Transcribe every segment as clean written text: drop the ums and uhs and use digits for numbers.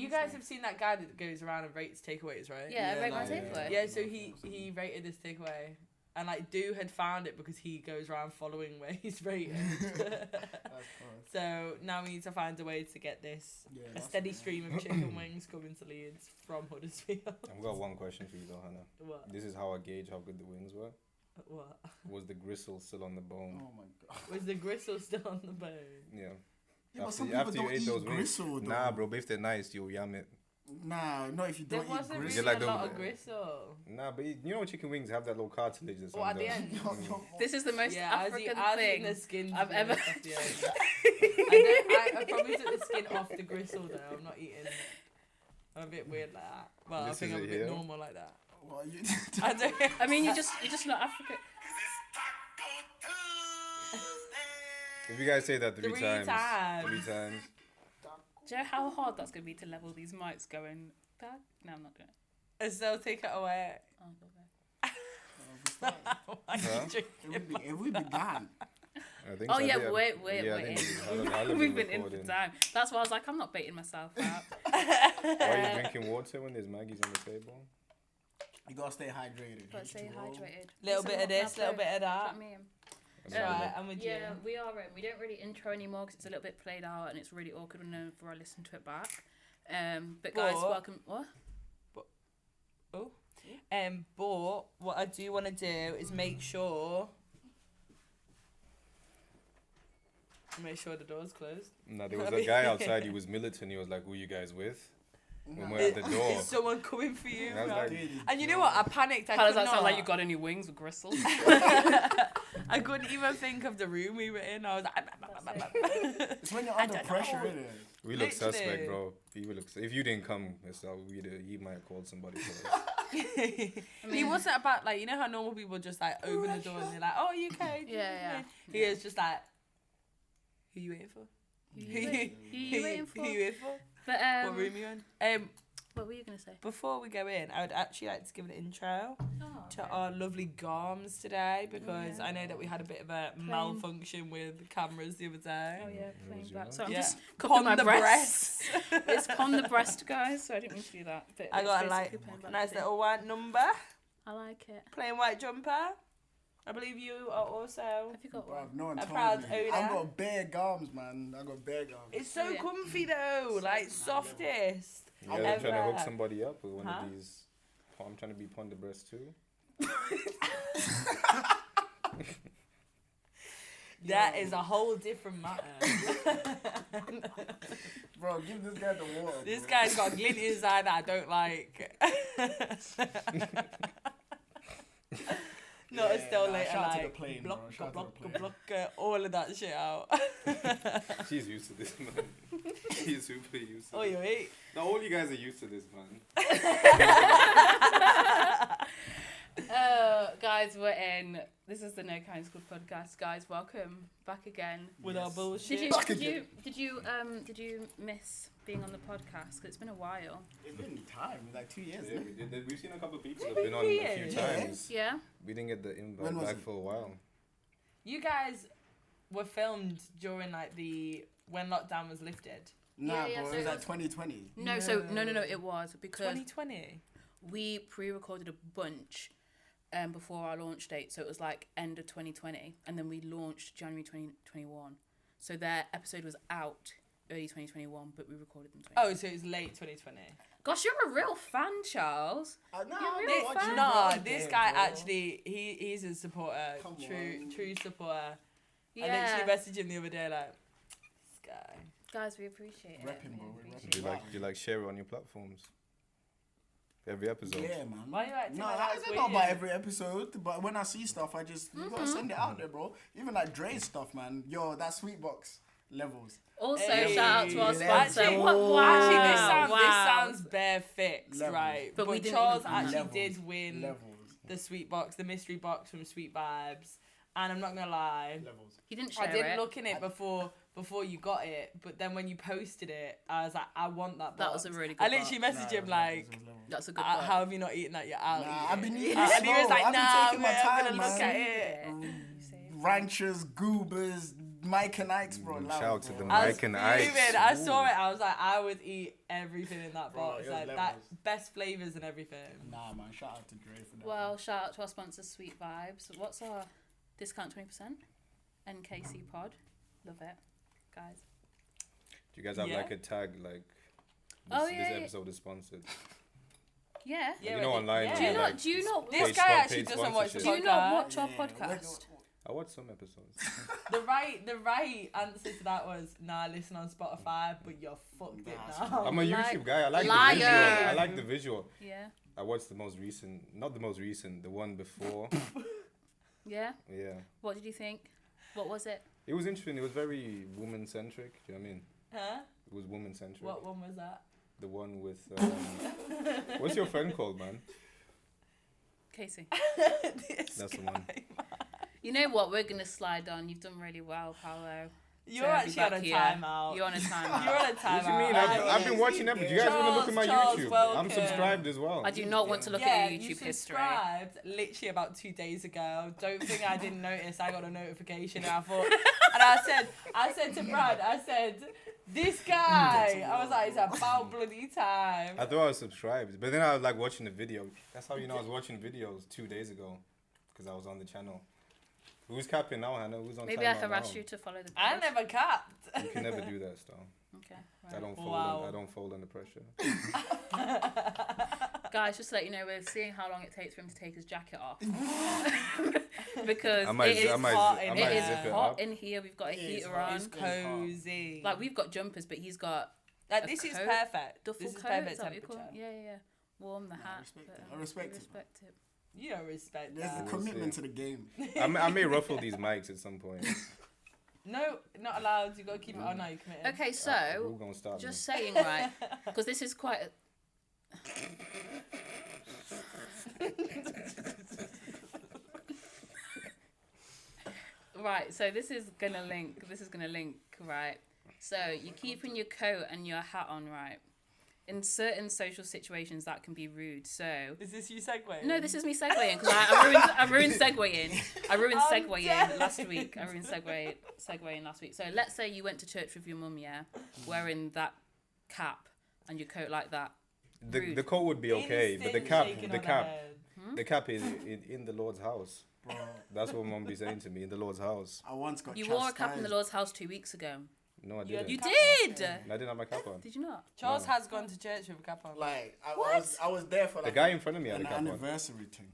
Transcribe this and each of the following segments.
You guys have seen that guy that goes around and rates takeaways, right? Yeah, rate my takeaway. Yeah, so he rated this takeaway. And like Do had found it because he goes around following where he's rated. So now we need to find a way to get this a steady stream of chicken wings coming to Leeds from Huddersfield. I've got one question for you though, Hannah. What? This is how I gauge how good the wings were. What? Was the gristle still on the bone? Oh my god. Was the gristle still on the bone? Yeah. Yeah, but some people don't eat gristle though. Nah, bro, but if they're nice, you'll yam it. Nah, not if you don't eat gristle. There wasn't really a lot of gristle. Nah, but you know chicken wings have that little cartilage or something. At the end? This is the most African thing the skin I've ever... I probably took the skin off the gristle though. I'm not eating... I'm a bit weird like that. Well, I think I'm a bit normal like that. What are you I mean, you're just not African. If you guys say that three times. Do you know how hard that's going to be to level these mics going back? No, I'm not doing it. Estelle, take it away. Oh, okay. If we began. Oh yeah, wait. We've been in for time. That's why I was like, I'm not baiting myself out. Are you drinking water when there's Maggies on the table? You gotta stay hydrated. Gotta stay hydrated. Little bit of this, little bit of that. Right, I'm with you. Yeah, we are. We don't really intro anymore because it's a little bit played out and it's really awkward whenever I listen to it back. But guys, welcome. What? But what I do want to do is make sure the door's closed. No, there was a guy outside. He was militant. He was like, "Who you guys with?" When we're at the door. Is someone coming for you? Like, and you know what? I panicked. How does that sound like you got any wings with gristle? I couldn't even think of the room we were in. I was like... It's when you're under pressure, isn't it? We look suspect, bro. If you didn't come, he might have called somebody for us. He wasn't about, like, you know how normal people just, like, open the door and they're like, oh, you okay? Yeah. He is just like, who you waiting for? Who you waiting for? But, what room you in? What were you going to say? Before we go in, I would actually like to give an intro to our lovely garms today because I know that we had a bit of a malfunction with cameras the other day. Oh, yeah, playing back. So I'm just cupping my breasts. It's on the breast, guys, so I didn't mean to do that. But I got a nice little white number. I like it. Plain white jumper. I believe you are also Have you got one? a proud owner. I got bare garms, man. It's so comfy though, like softest. Yeah, I'm trying to hook somebody up with one of these. I'm trying to be pon the breast too. That is a whole different matter. Bro, give this guy the water. This guy's got glint inside that I don't like. Not still later, like block, all of that shit out. She's used to this, man. She's super used to this. You wait. Now all you guys are used to this, man. Guys, we're in. This is the No Kind School podcast. Guys, welcome back again with our bullshit. Did you miss being on the podcast? Because it's been a while. It's been time, like 2 years. Yeah, we've seen a couple of people that have been on a few times. Yeah. We didn't get the invite back for a while. You guys were filmed during like when lockdown was lifted. Nah, bro, it was like 2020. No, it was because 2020. We pre-recorded a bunch before our launch date, so it was like end of 2020, and then we launched January 2021. So their episode was out early 2021, but we recorded them. Oh, so it was late 2020. Gosh, you're a real fan, Charles. This guy actually, he's a supporter, true supporter. Yeah. I literally messaged him the other day like, this guy. Guys, we appreciate it. Repping, bro. Do you like share it on your platforms? Every episode. Yeah, man. Why are you acting like that? It's not about every episode, but when I see stuff, I just you gotta send it out there, bro. Even like Dre's stuff, man. Yo, that sweet box levels. Also, shout out to our sponsor. Actually, this sounds bare fixed, levels. Right? But Charles actually did win the sweet box, the mystery box from Sweet Vibes, and I'm not gonna lie, he didn't share it. I didn't look in it before you got it, but then when you posted it, I was like, I want that box. That was a really good I literally messaged him like, that's a good box. How have you not eaten that yet? I've been eating it. And he was like, I'm gonna look at it. Ranchers, goobers, Mike and Ike's, bro. Shout out to the I was Mike and Ike's. fuming. I saw it. I was like, I would eat everything in that Bro, box. it was Like levels. that, best flavors and everything. Nah, man. Shout out to Dre for that. Well, shout out to our sponsor, Sweet Vibes. What's our discount? 20%? NKC Pod. Love it, guys. Do you guys have Yeah. like a tag like? Oh, This yeah. episode is sponsored. Yeah. Yeah, You know, but online. yeah. Do you like, not? Do you not? This paid guy spon- actually paid doesn't watch the Do sponsorship. you not podcast. watch our Yeah, podcast? I watched some episodes. The right answer to that was nah. Listen on Spotify, but you're fucked it Nah, now. I'm a YouTube guy. I like Liar. the visual. I like the visual. Yeah. I watched the most recent, not the most recent, the one before. Yeah. Yeah. What did you think? What was it? It was interesting. It was very woman centric. Do you know what I mean? Huh? It was woman centric. What one was that? The one with. What's your friend called, man? Casey. That's the one. You know what? We're gonna slide on. You've done really well, Paulo. You're So be actually on a back here. timeout. You're on a timeout. You're on a What timeout. do you mean? I've been watching episodes. You guys want to look at my Charles, YouTube? welcome. I'm subscribed as well. I do not want to look Yeah, at your you YouTube history. subscribed literally about 2 days ago. Don't think I didn't notice. I got a notification and I thought, and I said to Brad, I said, this guy. I was like, it's about bloody time. I thought I was subscribed, but then I was like watching the video. That's how you know I was watching videos 2 days ago, because I was on the channel. Who's capping now, Hannah? Who's on Maybe I timeout harass now? you to follow the. I page. never capped. You can never do that stuff. Okay. I Right. don't fold. Wow. I don't fold under pressure. Guys, just to let you know, we're seeing how long it takes for him to take his jacket off. Because I might, it is I might, hot I in might here. it is zip it hot up. in here. We've got a It is heater hot. on. It's cozy. Like we've got jumpers, but he's got Like a this is coat, perfect. duffel This is coat. perfect Is that what you call temperature. it? Yeah. Warm the Nah, I hat. respect but, it. I respect it, respect it. You don't respect There's that. a commitment to the game. I may ruffle these mics at some point. No, not allowed. You gotta keep it on. Now you committed. Okay, We're so gonna start. just saying, right? Because this is quite. Right, so this is gonna link. Right. So you're keeping your coat and your hat on, right? In certain social situations, that can be rude. So Is this you segueing? no, this is me segueing because I ruined segueing. I ruined I'm segueing dead. last week. I ruined segueing last week. So let's say you went to church with your mum, yeah, wearing that cap and your coat like that. Rude. The coat would be okay, but the Instant cap, shaking the on the cap, head. the cap is in the Lord's house. Bro, That's what mum be saying to me, in the Lord's house. I once got You wore a cap in the chastised. Lord's house 2 weeks ago. No, I You had didn't. You Cap did. on. I didn't have my cap on. Did you not? Charles No. has gone to church with a cap on. Like, What? I was there for The like guy in front of me had a an cap on. anniversary thing.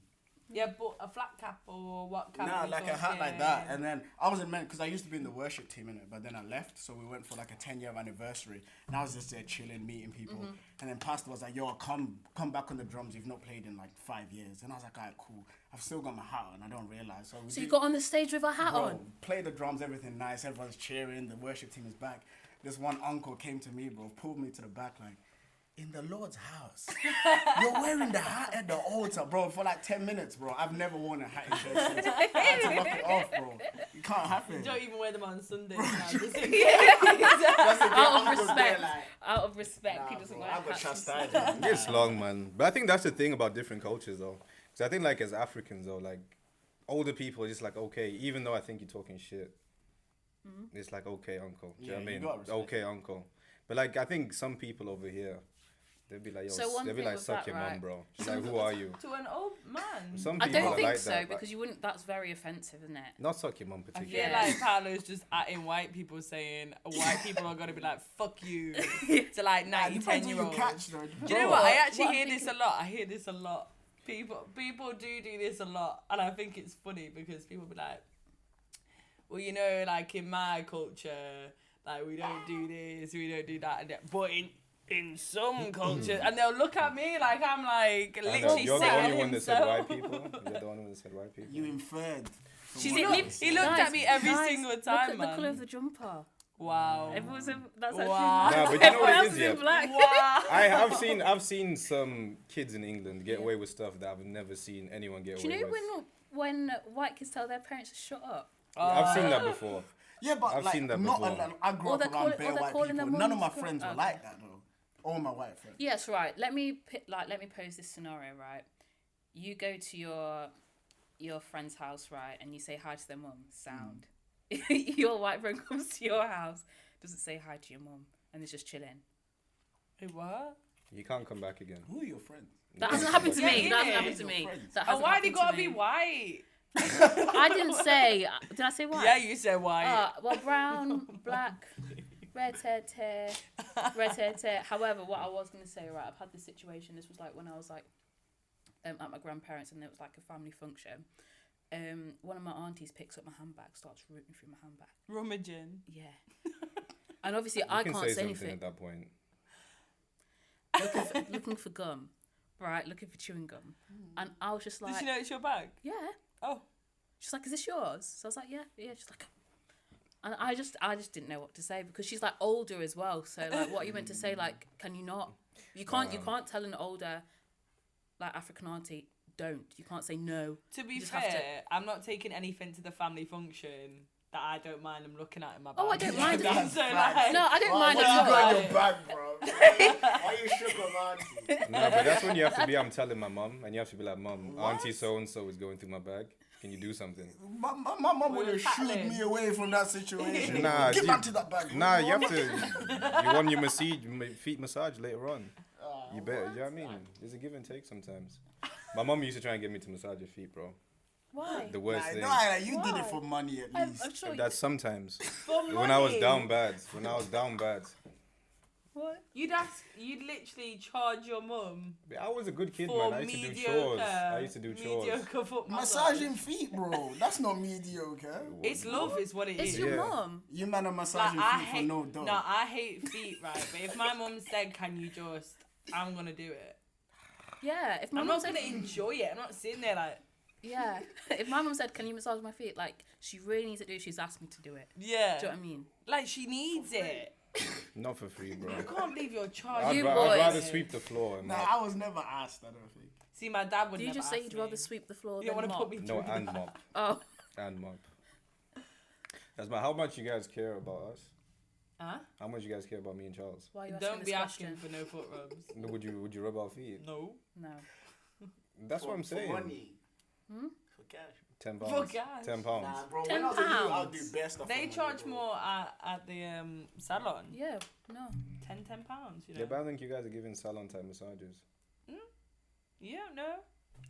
Yeah, but a flat cap or what cap? Nah, are we like a hat like talking? that. And then I was in men because I used to be in the worship team in it, but then I left, so we went for like a 10-year anniversary. And I was just there chilling, meeting people. Mm-hmm. And then Pastor was like, "Yo, come back on the drums. You've not played in like 5 years." And I was like, "Alright, cool. I've still got my hat on. I don't realize." So, we So you did- got on the stage with a hat Bro, on. play the drums, everything nice. Everyone's cheering. The worship team is back. This one uncle came to me, bro, pulled me to the back like, "In the Lord's house, you're wearing the hat at the altar, bro, for like 10 minutes, bro. I've never worn a hat in church since. I had to knock it off, bro. You can't have You it." don't even wear them on Sundays. Now, just Just to get Out of uncles there, respect. like, Out of respect, nah, he doesn't bro, wear I got hats. chastised, It gets long, man. But I think that's the thing about different cultures, though. Because I think, like, as Africans, though, like, older people are just like, okay, even though I think you're talking shit, it's like, okay, uncle. Do you know Yeah, what I you mean? gotta respect Okay, uncle. But, like, I think some people over here, they'll be like, yo, So one they'll be thing like, with suck that, your mum, right? bro. She's like, who are you? to an old man. Some I people don't are think like so that. because you wouldn't. That's very offensive, isn't it? Not suck your mum, I particularly. feel Yeah. like Paulo's just atting white people saying white people are gonna be like fuck you to like Nah, 9, depends 10 who year you olds. catch, though. Do you know what? I actually What I'm hear this thinking- a lot. I hear this a lot. People do this a lot, and I think it's funny because people be like, well, you know, like in my culture, like we don't do this, we don't do that, and that. But in some cultures, and they'll look at me like I'm like I know, literally you're the saying only one that said white himself. people. You're the only one that said white people. You inferred. from She's what in- I he was He saying. looked at me every single Look time, at the man. colour of the jumper. Wow. Everyone's in, that's actually Wow. black. Nah, but you know what it Everyone is, else yeah? in black. Wow. I've seen some kids in England get away with stuff that I've never seen anyone get Do you away know with. when white kids tell their parents to shut up? I've seen that before. Yeah, but I've like, seen that not before. I grew Or up they're around calling- bare or they're white calling people. them None of my mums from- friends were okay. like that, though. All my white friends. Yes, right. Let me pose this scenario, right? You go to your friend's house, right, and you say hi to their mum. Sound. your white friend comes to your house, doesn't say hi to your mum, and is just chilling. Wait, what? You can't come back again. Who are your friends? That hasn't happened to Yeah, me. That hasn't innit? happened to Your me. friends. That And hasn't why they happened gotta to be me. white? I didn't say. Did I say white? Yeah, you said white. Well, brown, black, red hair. However, what I was going to say, right, I've had this situation. This was like when I was like at my grandparents, and it was like a family function. One of my aunties picks up my handbag, starts rooting through my handbag. Rummaging. Yeah. And obviously, You I can can't say say something anything. at that point. Looking for gum, right? Looking for chewing gum, and I was just like, Did she know it's your bag? yeah. Oh. She's like, is this yours? So I was like, yeah. She's like, and I just didn't know what to say because she's like older as well. So like, what are you meant to say? Like, can you not? You can't tell an older, like African auntie, don't. You can't say no. To be You just have to- fair, I'm not taking anything to the family function that I don't mind them looking at in my bag. Oh, I don't mind it. That's So, facts. like, No, I don't mind What at you all. got in your bag, bro? Why you shook on auntie? No, but that's when you have to be. I'm telling my mum, and you have to be like, Mum, Auntie so and so is going through my bag. Can you do something? My mum would have shooed tackling. me away from that situation. Nah, Give you- auntie that bag. Nah, you have to. You want your feet massage later on. You better. You know what I mean? There's a give and take sometimes. My mum used to try and get me to massage your feet, bro. Why? The worst thing. Nah, you did Why? it for money at I'm least. sure That's sometimes. For When I was money. down bad. When I was down bad. What? You'd literally charge your mum I was a good kid, for man. I used to do mediocre. chores. I used to do chores. Mediocre foot massage. Massaging feet, bro. That's not mediocre. It's love, is what it It's is. your Yeah. mum. You man are Like, massaging I feet hate. for no dough. No, I hate feet, right? But if my mum said, "Can you just," I'm gonna do it. Yeah. If my I'm mum not said, gonna enjoy it. I'm not sitting there like, yeah. If my mum said, "Can you massage my feet?" Like she really needs to do. She's asked me to do it. yeah. Do you know what I mean? Like she needs it. Not for free, bro. I can't believe you're charging. You I'd boys. rather sweep the floor. And Nah, mop. I was never asked, I don't think. See, my dad would Do you never just say ask you'd me. rather sweep the floor You don't than want to mop? put me No, through and that. mop. Oh. And mop. That's how much you guys care about us. Huh? How much you guys care about me and Charles? Why are you asking Don't this be question? asking for no foot rubs. No, would you rub our feet? No. No. That's what I'm saying. For money. Hmm? For cash. £10. For cash. £10. Nah, bro, £10. when I was with you, I'll do best stuff. They for money, charge bro. more at the salon. Yeah. No. £10, you know. Yeah, but I think you guys are giving salon type massages. You don't know.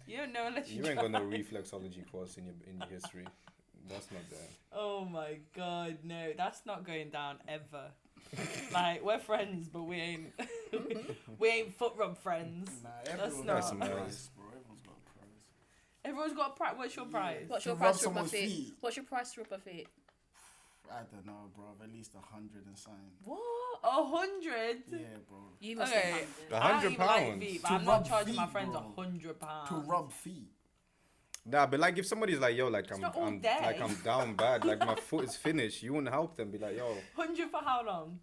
You don't know unless you You ain't try. got no reflexology course in your history. That's not there. Oh my god, no, that's not going down ever. Like, we're friends, but we ain't we ain't foot rub friends. Nah, That's everyone not- got a That's price, bro. Everyone's got a price. Everyone's got a price. What's your price? What's To your rub price to rub my someone's feet? feet. What's your price to rub my feet? I don't know, bro. At least 100 and something. What? 100? Yeah, bro. You must Okay. have I don't even like £100. feet, but To I'm not rub charging my feet, friends bro. £100. To rub feet. Nah, but like if somebody's like, yo, like not all I'm day. like I'm down bad, like my foot is finished, you wouldn't help them. Be like, yo, 100 for how long?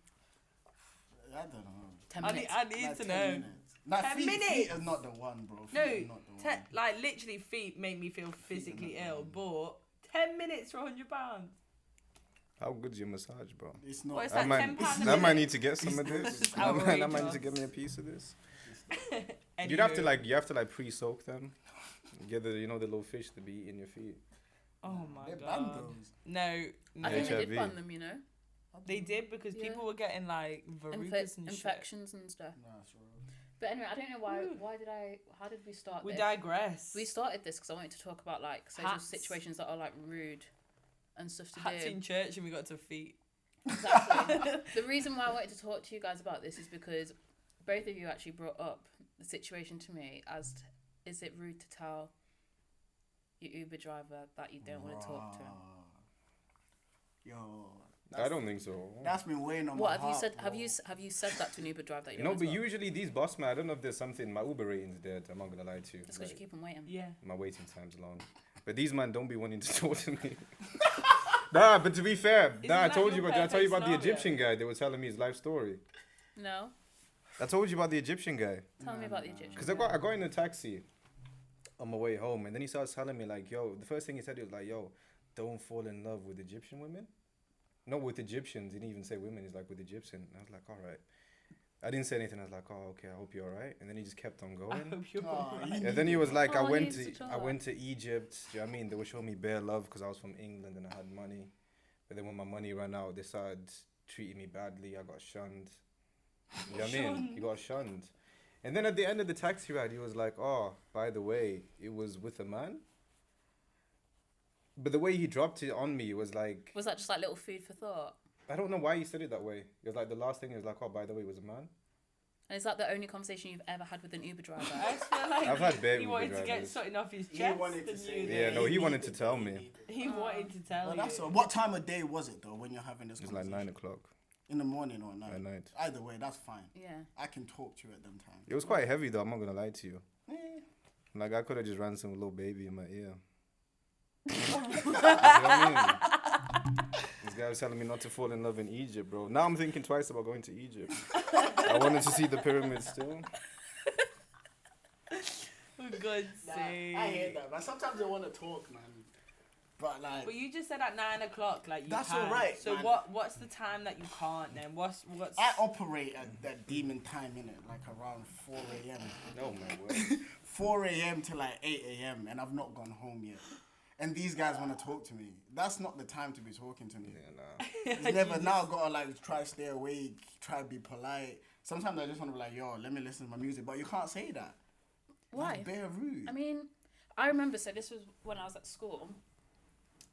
I don't know. 10 I minutes. need Like to 10 know. minutes. Like 10 feet minutes? is not the one, bro. Feet No, is not the one. like literally feet make me feel physically not ill, one. but 10 minutes for £100. how good's your massage, bro? It's not. What is I that, might, £10 a I minute? might need to get some of this. It's I might need to outrageous. get me a piece of this. You'd have to Anywho. you have to like pre-soak them. Get the the little fish to be eating your feet. Oh my They're god. bandos. No, no. I think they did HIV. ban them, you know? They did because Yeah. people were getting like verrucas and shit. Infections and stuff. Nah, it's real. But anyway, I don't know how did we start We this? digress. We started this because I wanted to talk about like social Hats. situations that are like rude and stuff to Hats do. in church and we got to feet. Exactly. The reason why I wanted to talk to you guys about this is because both of you actually brought up the situation to me as is it rude to tell your Uber driver that you don't want to talk to him? Yo. I don't think so. That's been weighing on What my have you heart, said? bro. Have you said that to an Uber driver that you don't No, want but to talk? usually these boss man, I don't know if there's something. My Uber rating's dead. I'm not gonna lie to you. Just because you Like, keep them waiting. Yeah. my waiting time's long. But these man don't be wanting to talk to me. Nah, but to be fair, Isn't I that told you your about. Did I tell you perfect about the scenario? Egyptian guy? They were telling me his life story. No, I told you about the Egyptian guy. tell me about the Egyptian. Because I got in a taxi on my way home, and then he starts telling me like, yo, the first thing he said, he was like, yo, don't fall in love with Egyptian women. Not with Egyptians. He didn't even say women. He's like, with Egyptian. And I was like, all right. I didn't say anything. I was like, oh, okay, I hope you're all right. And then he just kept on I going. hope you're Oh, alright. you And then he was like, Oh, I went he used to to tell I that. went to Egypt. Do you know what I mean? They were showing me bare love because I was from England and I had money. But then when my money ran out, they started treating me badly. I got shunned. You know what I mean? He got shunned. And then at the end of the taxi ride, he was like, "Oh, by the way, it was with a man." But the way he dropped it on me was like... Was that just like little food for thought? I don't know why he said it that way. It was like the last thing, he was like, "Oh, by the way, it was a man." And is that the only conversation you've ever had with an Uber driver? I just feel like I've had bare he Uber wanted to get drivers. something off his chest. He wanted to and say you- that. Yeah, no, he wanted to needed tell it, me. needed it. He wanted to tell Well, you. that's all. What time of day was it though when you're having this It was like conversation? 9 o'clock In the morning or at night? at night. Either way, that's fine. Yeah. I can talk to you at them times. It was quite heavy though, I'm not going to lie to you. Eh. Like, I could have just ran some little baby in my ear. You know what I mean? This guy was telling me not to fall in love in Egypt, bro. Now I'm thinking twice about going to Egypt. I wanted to see the pyramids still. For God's sake. I hear that, man. Sometimes they want to talk, man. But like, But you just said at 9 o'clock, like you That's can. alright, So man. what's the time that you can't then? What's I operate at that demon time in it, like around 4 a.m. Oh my word. 4 a.m. to like 8 a.m. and I've not gone home yet. And these guys want to talk to me. That's not the time to be talking to me. Yeah, nah. You never now gotta like try to stay awake, try to be polite. Sometimes I just want to be like, yo, let me listen to my music, but you can't say that. Why? That's bare rude. I mean, I remember, so this was when I was at school.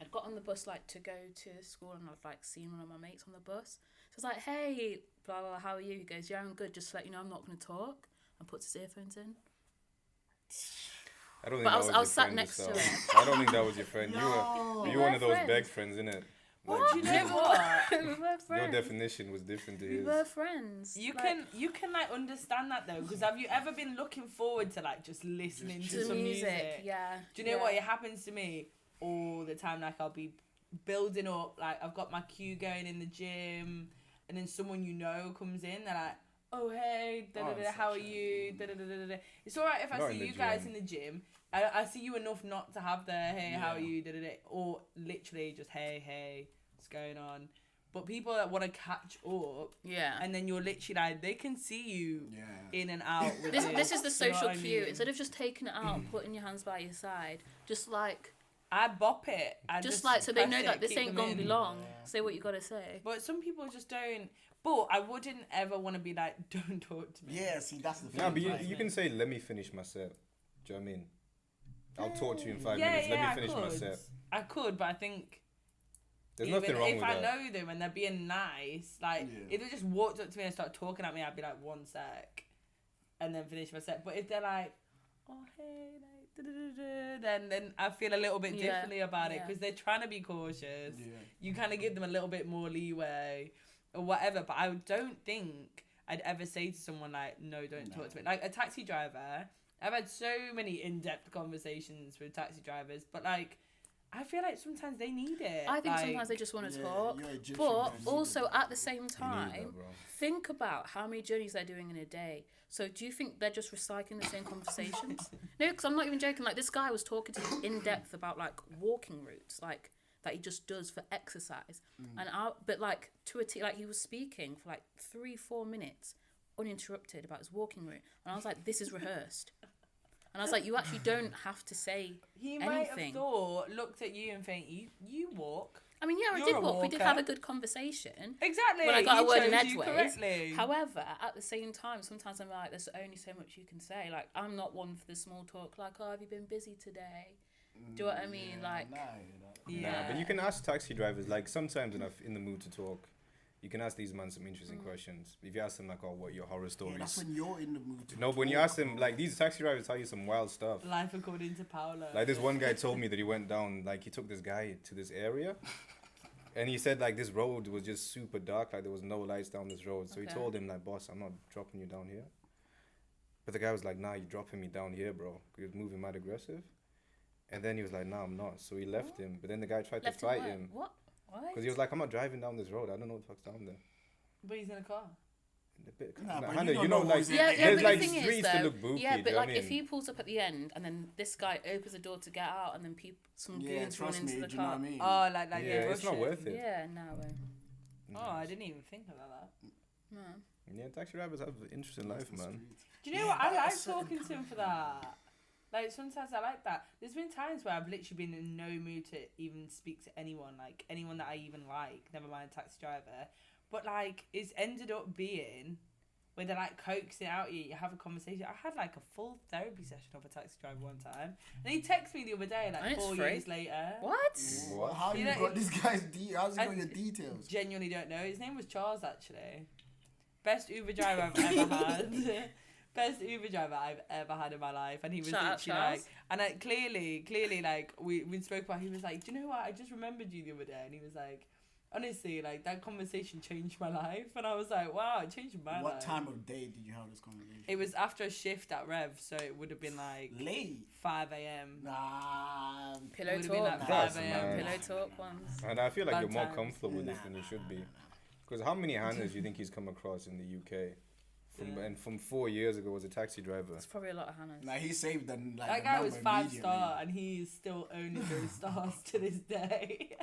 I'd got on the bus like to go to school and I'd like seen one of my mates on the bus. So I was like, hey, blah, blah, how are you? He goes, yeah, I'm good. Just to let you know, I'm not going to talk. And puts his earphones in. I don't think But that I was your sat friend, next to so- him. I don't think that was your friend. No. You We were one were of those friends. beg friends, innit? What? Do you know what? we were Your friends. definition was different to We his. were friends. You Like, can like understand that though, because have you ever been looking forward to like just listening to to some music. Yeah. Do you know yeah. what? It happens to me all the time. Like I'll be building up, like I've got my cue going in the gym, and then someone you know comes in. They're like, "Oh hey, da da Oh, da, it's how are such a- you?" Da da da da da. It's alright if I Not see in the you guys gym. in the gym. I see you enough not to have the "Hey, how are Yeah. you?" Da da da, or literally just "Hey, what's going on?" But people that want to catch up, Yeah. and then you're literally like, they can see you Yeah. in and out. With This is the Do you know social what I cue. mean? Instead of just taking it out and putting your hands by your side, just like, I bop it. I just like, so they press know it, that this keep ain't them gonna in. be long. Yeah. Say what you gotta say. But some people just don't. But I wouldn't ever want to be like, don't talk to me. Yeah, see, that's the thing. Yeah, but you, like, you can say, "Let me finish my set." Do you know what I mean? I'll talk to you in 5 Yeah, minutes. yeah, Let me finish I my could. set. I could, but I think There's even nothing wrong if with I that. know them and they're being nice, like Yeah. if they just walked up to me and started talking at me, I'd be like, one sec, and then finish my set. But if they're like, oh hey, like, then I feel a little bit Yeah, differently about it yeah. because they're trying to be cautious. Yeah. You kind of give them a little bit more leeway or whatever. But I don't think I'd ever say to someone like, no, don't talk to me. Like a taxi driver, I've had so many in-depth conversations with taxi drivers, but like, I feel like sometimes they need it. I think like, sometimes they just want to Yeah, talk. you're Egyptian, But man, you also need at the same You need time, that, bro. think about how many journeys they're doing in a day. So do you think they're just recycling the same conversations? No, because I'm not even joking. Like this guy was talking to me in depth about like walking routes, like that he just does for exercise. And but like to a T, like he was speaking for like 3-4 minutes uninterrupted about his walking route, and I was like, this is rehearsed. And I was like, you actually don't have to say He might have anything. looked at you and think, you walk. I mean, yeah, I You're did a walk. We did walker. have a good conversation. Exactly. When I got he a word in chose you edgeways. correctly. However, at the same time, sometimes I'm like, there's only so much you can say. Like, I'm not one for the small talk. Like, oh, have you been busy today? Do you know what I mean? Like, Nah, you know. Yeah. Nah, but you can ask taxi drivers, like, sometimes when I'm in the mood to talk, you can ask these men some interesting questions. If you ask them, like, oh, what are your horror Yeah, stories? that's when you're in the mood to No, but when you talk, ask them, bro. like, these taxi drivers tell you some wild stuff. Life according to Paulo. Like, this one guy told me that he went down, like, he took this guy to this area. And he said, like, this road was just super dark. Like, there was no lights down this road. So he Okay. told him, like, boss, I'm not dropping you down here. But the guy was like, nah, you're dropping me down here, bro. He was moving mad aggressive. And then he was like, nah, I'm not. So he left him. But then the guy tried left to fight him him. What? What? Because he was like, I'm not driving down this road. I don't know what the fuck's down there. But he's in a car. A bit, Nah, but Hannah, you you don't know, know like, who's in Yeah, the yeah, there's but like the thing is, streets that though, look booky. yeah, do but you know like what I if mean? he pulls up at the end and then this guy opens the door to get out and then some Yeah, goons run trust into me, the do you know what car. I mean? Oh, like Yeah, yeah, it's not Russian. worth it. Yeah, no way. Oh, I didn't even think about that. No. Yeah, taxi drivers have an interesting life, man. Do you know Yeah, what? I but at like a certain talking to him for that. Like, sometimes I like that. There's been times where I've literally been in no mood to even speak to anyone, like, anyone that I even like, never mind a taxi driver. But, like, it's ended up being where they're, like, coaxing out you have a conversation. I had, like, a full therapy session with a taxi driver one time. And he texted me the other day, And like, it's 4 free? years later. What? How you know, got this guy's how's he I got your details? Genuinely don't know. His name was Charles, actually. Best Uber driver I've ever had. Best Uber driver I've ever had in my life. And he was Shout out, literally Charles. like, and I, clearly, like, we spoke about, he was like, do you know what? I just remembered you the other day. And he was like, honestly, like, that conversation changed my life. And I was like, wow, it changed my life. What time of day did you have this conversation? It was after a shift at Rev, so it would have been like Late. 5 a.m. Nah. Pillow Would've been talk. like That's 5 mad. a.m. Pillow talk ones. And I feel like Bad you're more times. comfortable with this than you should be. Because how many Hannahs do you think he's come across in the UK? And from 4 years ago was a taxi driver. It's probably a lot of Hannahs. Nah, he saved the like. That the guy was number 5-star, immediately. and he's still owning those stars to this day.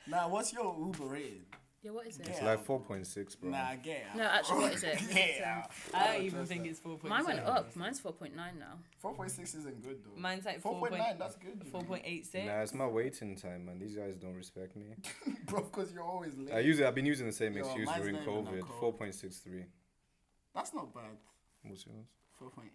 Nah, what's your Uber rating? Yeah, what is it? It's Yeah. like 4.6, bro. Nah, get out. No, actually, what is it? Yeah. I don't even think it's 4.7. Mine went up. Mine's 4.9 now. 4.6 isn't good though. Mine's like 4.9. That's good. you know. 4.86. Nah, it's my waiting time, man. These guys don't respect me. Bro, because you're always late. I've been using the same Yo, excuse mine's during not even COVID. that cold. 4.63. That's not bad. What's yours? 4.8.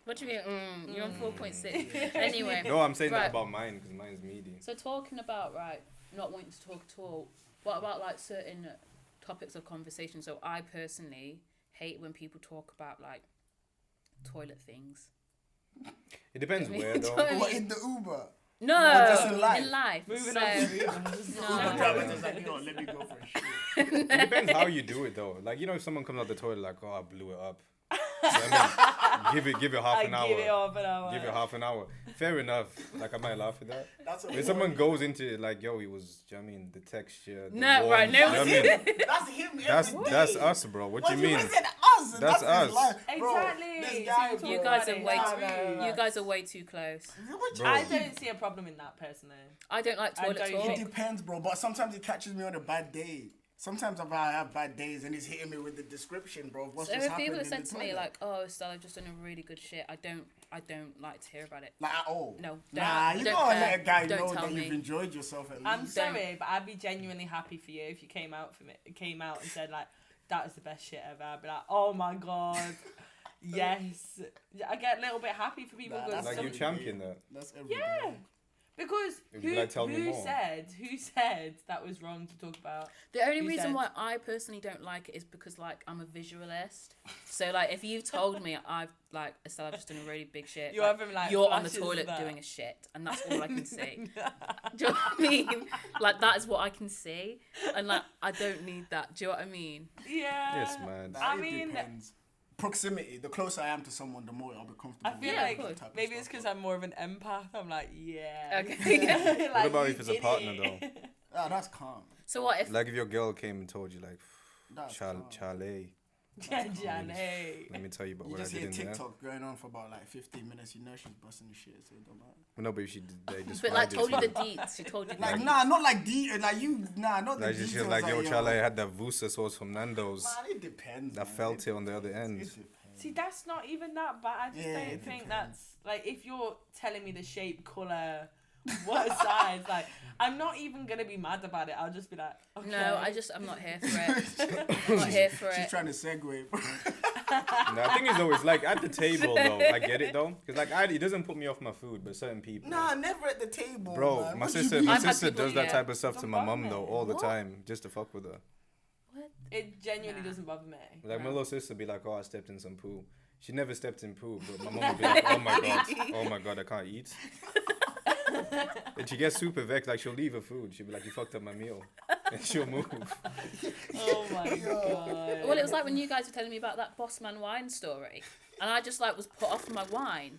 What do you mean? You're on 4.6. Anyway. No, I'm saying Right. that about mine because mine's meaty. So talking about, right, not wanting to talk at all, what about like certain topics of conversation? So I personally hate when people talk about like toilet things. It depends Me where though. too. What in the Uber? No, just in life? in life. Moving So, on to Uber. No. Uber driver's just like, yo, let me go for a shit. It depends how you do it though. Like if someone comes out the toilet like, oh, I blew it up. You know what I mean? Give it half an hour. Give it half an hour. Give it half an hour. Fair enough. Like I might laugh at that. That's If someone goes into it like, yo, he was, do you know what I mean, the texture. The No, right, no. you know what I mean? That's him every That's day. that's us, bro. What you mean? said us. That's That's us. his life. Bro, Exactly. this guy, So bro. You guys are Nah, way nah, too. nah. You guys are way too close. What you Bro. I don't see a problem in that personally. I don't like I toilet don't talk. It depends, bro. But sometimes it catches me on a bad day. Sometimes I have bad days and he's hitting me with the description, bro. of What's So just if happened people in have said the to me toilet. like, "Oh, Estelle, I've just done a really good shit," I don't like to hear about it. Like at all. No, Nah, don't you gotta care. let a guy Don't know tell that me. you've enjoyed yourself at least. I'm sorry, but I'd be genuinely happy for you if you came out and said like, that was the best shit ever. I'd be like, oh my god, yes. I get a little bit happy for people Nah, because that's Like you every champion day. that. That's every Yeah. day. because It'd be like, tell me who more. said that was wrong to talk about? The only Who reason said? why I personally don't like it is because like I'm a visualist. So like if you've told me I've like Estelle, I've just done a really big shit. You're like, having, like, you're on the flashes toilet of that. doing a shit, and that's all I can see. Do you know what I mean? Like that is what I can see, and like I don't need that. Do you know what I mean? Yeah. Yes, man. Nah, I it mean, depends. Proximity. The closer I am to someone, the more I'll be comfortable. I feel Yeah, like of course. Type of maybe it's stuff, because bro. I'm more of an empath. I'm like, yeah. Okay. Like, What about you if it's a did partner it. though? Ah, that's calm. So what if? Like if your girl came and told you like, That's calm. Charlie, Janet. let me tell you about You what I just did hear in there. TikTok going on for about like 15 minutes. You know she's busting the shit, so it don't matter. No, but if she did, they But like described it told you to the deets. She told you the Like, deets. nah, not like like you, nah, not the Like just details. like, yo, yo. Charlie had that Vusa sauce from Nando's. Man, it depends. I man. felt it on the other end. It depends. See, that's not even that bad. I just Yeah, don't it think depends. that's like if you're telling me the shape, color, what size, like I'm not even gonna be mad about it. I'll just be like, okay. No, I'm not here for it. I'm not here for She's it. trying to segue. No, I think it's though, it's like at the table though. I get it though, because like it doesn't put me off my food, but certain people. Nah, never at the table. Bro, man. my What do you sister, mean? my I've had sister people, does that yeah. type of stuff to Don't my bother mum me. though all the What? time, just to fuck with her. What? It genuinely doesn't bother me. Like my No. little sister be like, "Oh, I stepped in some poo." She never stepped in poo, but my mum would be like, oh my god, I can't eat." And she gets super vexed, like she'll leave her food. She'll be like, "You fucked up my meal," and she'll move. Oh my god. Well, it was like when you guys were telling me about that Bossman wine story, and I just like was put off my wine,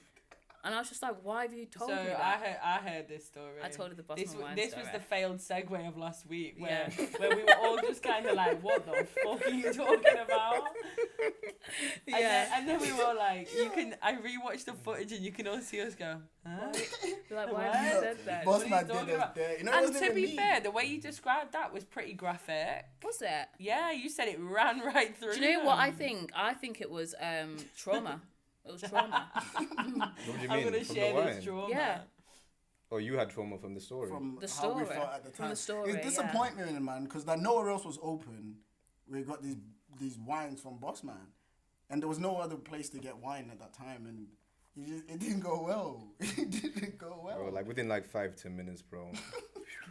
and I was just like, "Why have you told So me that?" I heard this story. I told her the Bossman This wine this story. was the failed segue of last week where Yeah. where we were all just kind of like, what the fuck are you talking about? Yeah. And then we were like, I rewatched the footage and you can all see us go, huh? You're like, why have you What? said that? Boss What are you man talking did us about? there. You know, it And wasn't to even be me. fair, the way you described that was pretty graphic. Was it? Yeah, you said it ran right through. Do you know what I them. think? I think it was trauma. It was trauma. What do you I'm mean? gonna From share the this wine? trauma. Yeah. Or you had trauma from the story? From The how we story. felt at the From time. the story, It's yeah. disappointment, man, because like nowhere else was open. We got these wines from Boss Man, and there was no other place to get wine at that time, and it didn't go well. It didn't go well. Bro, like within like 5-10 minutes, bro.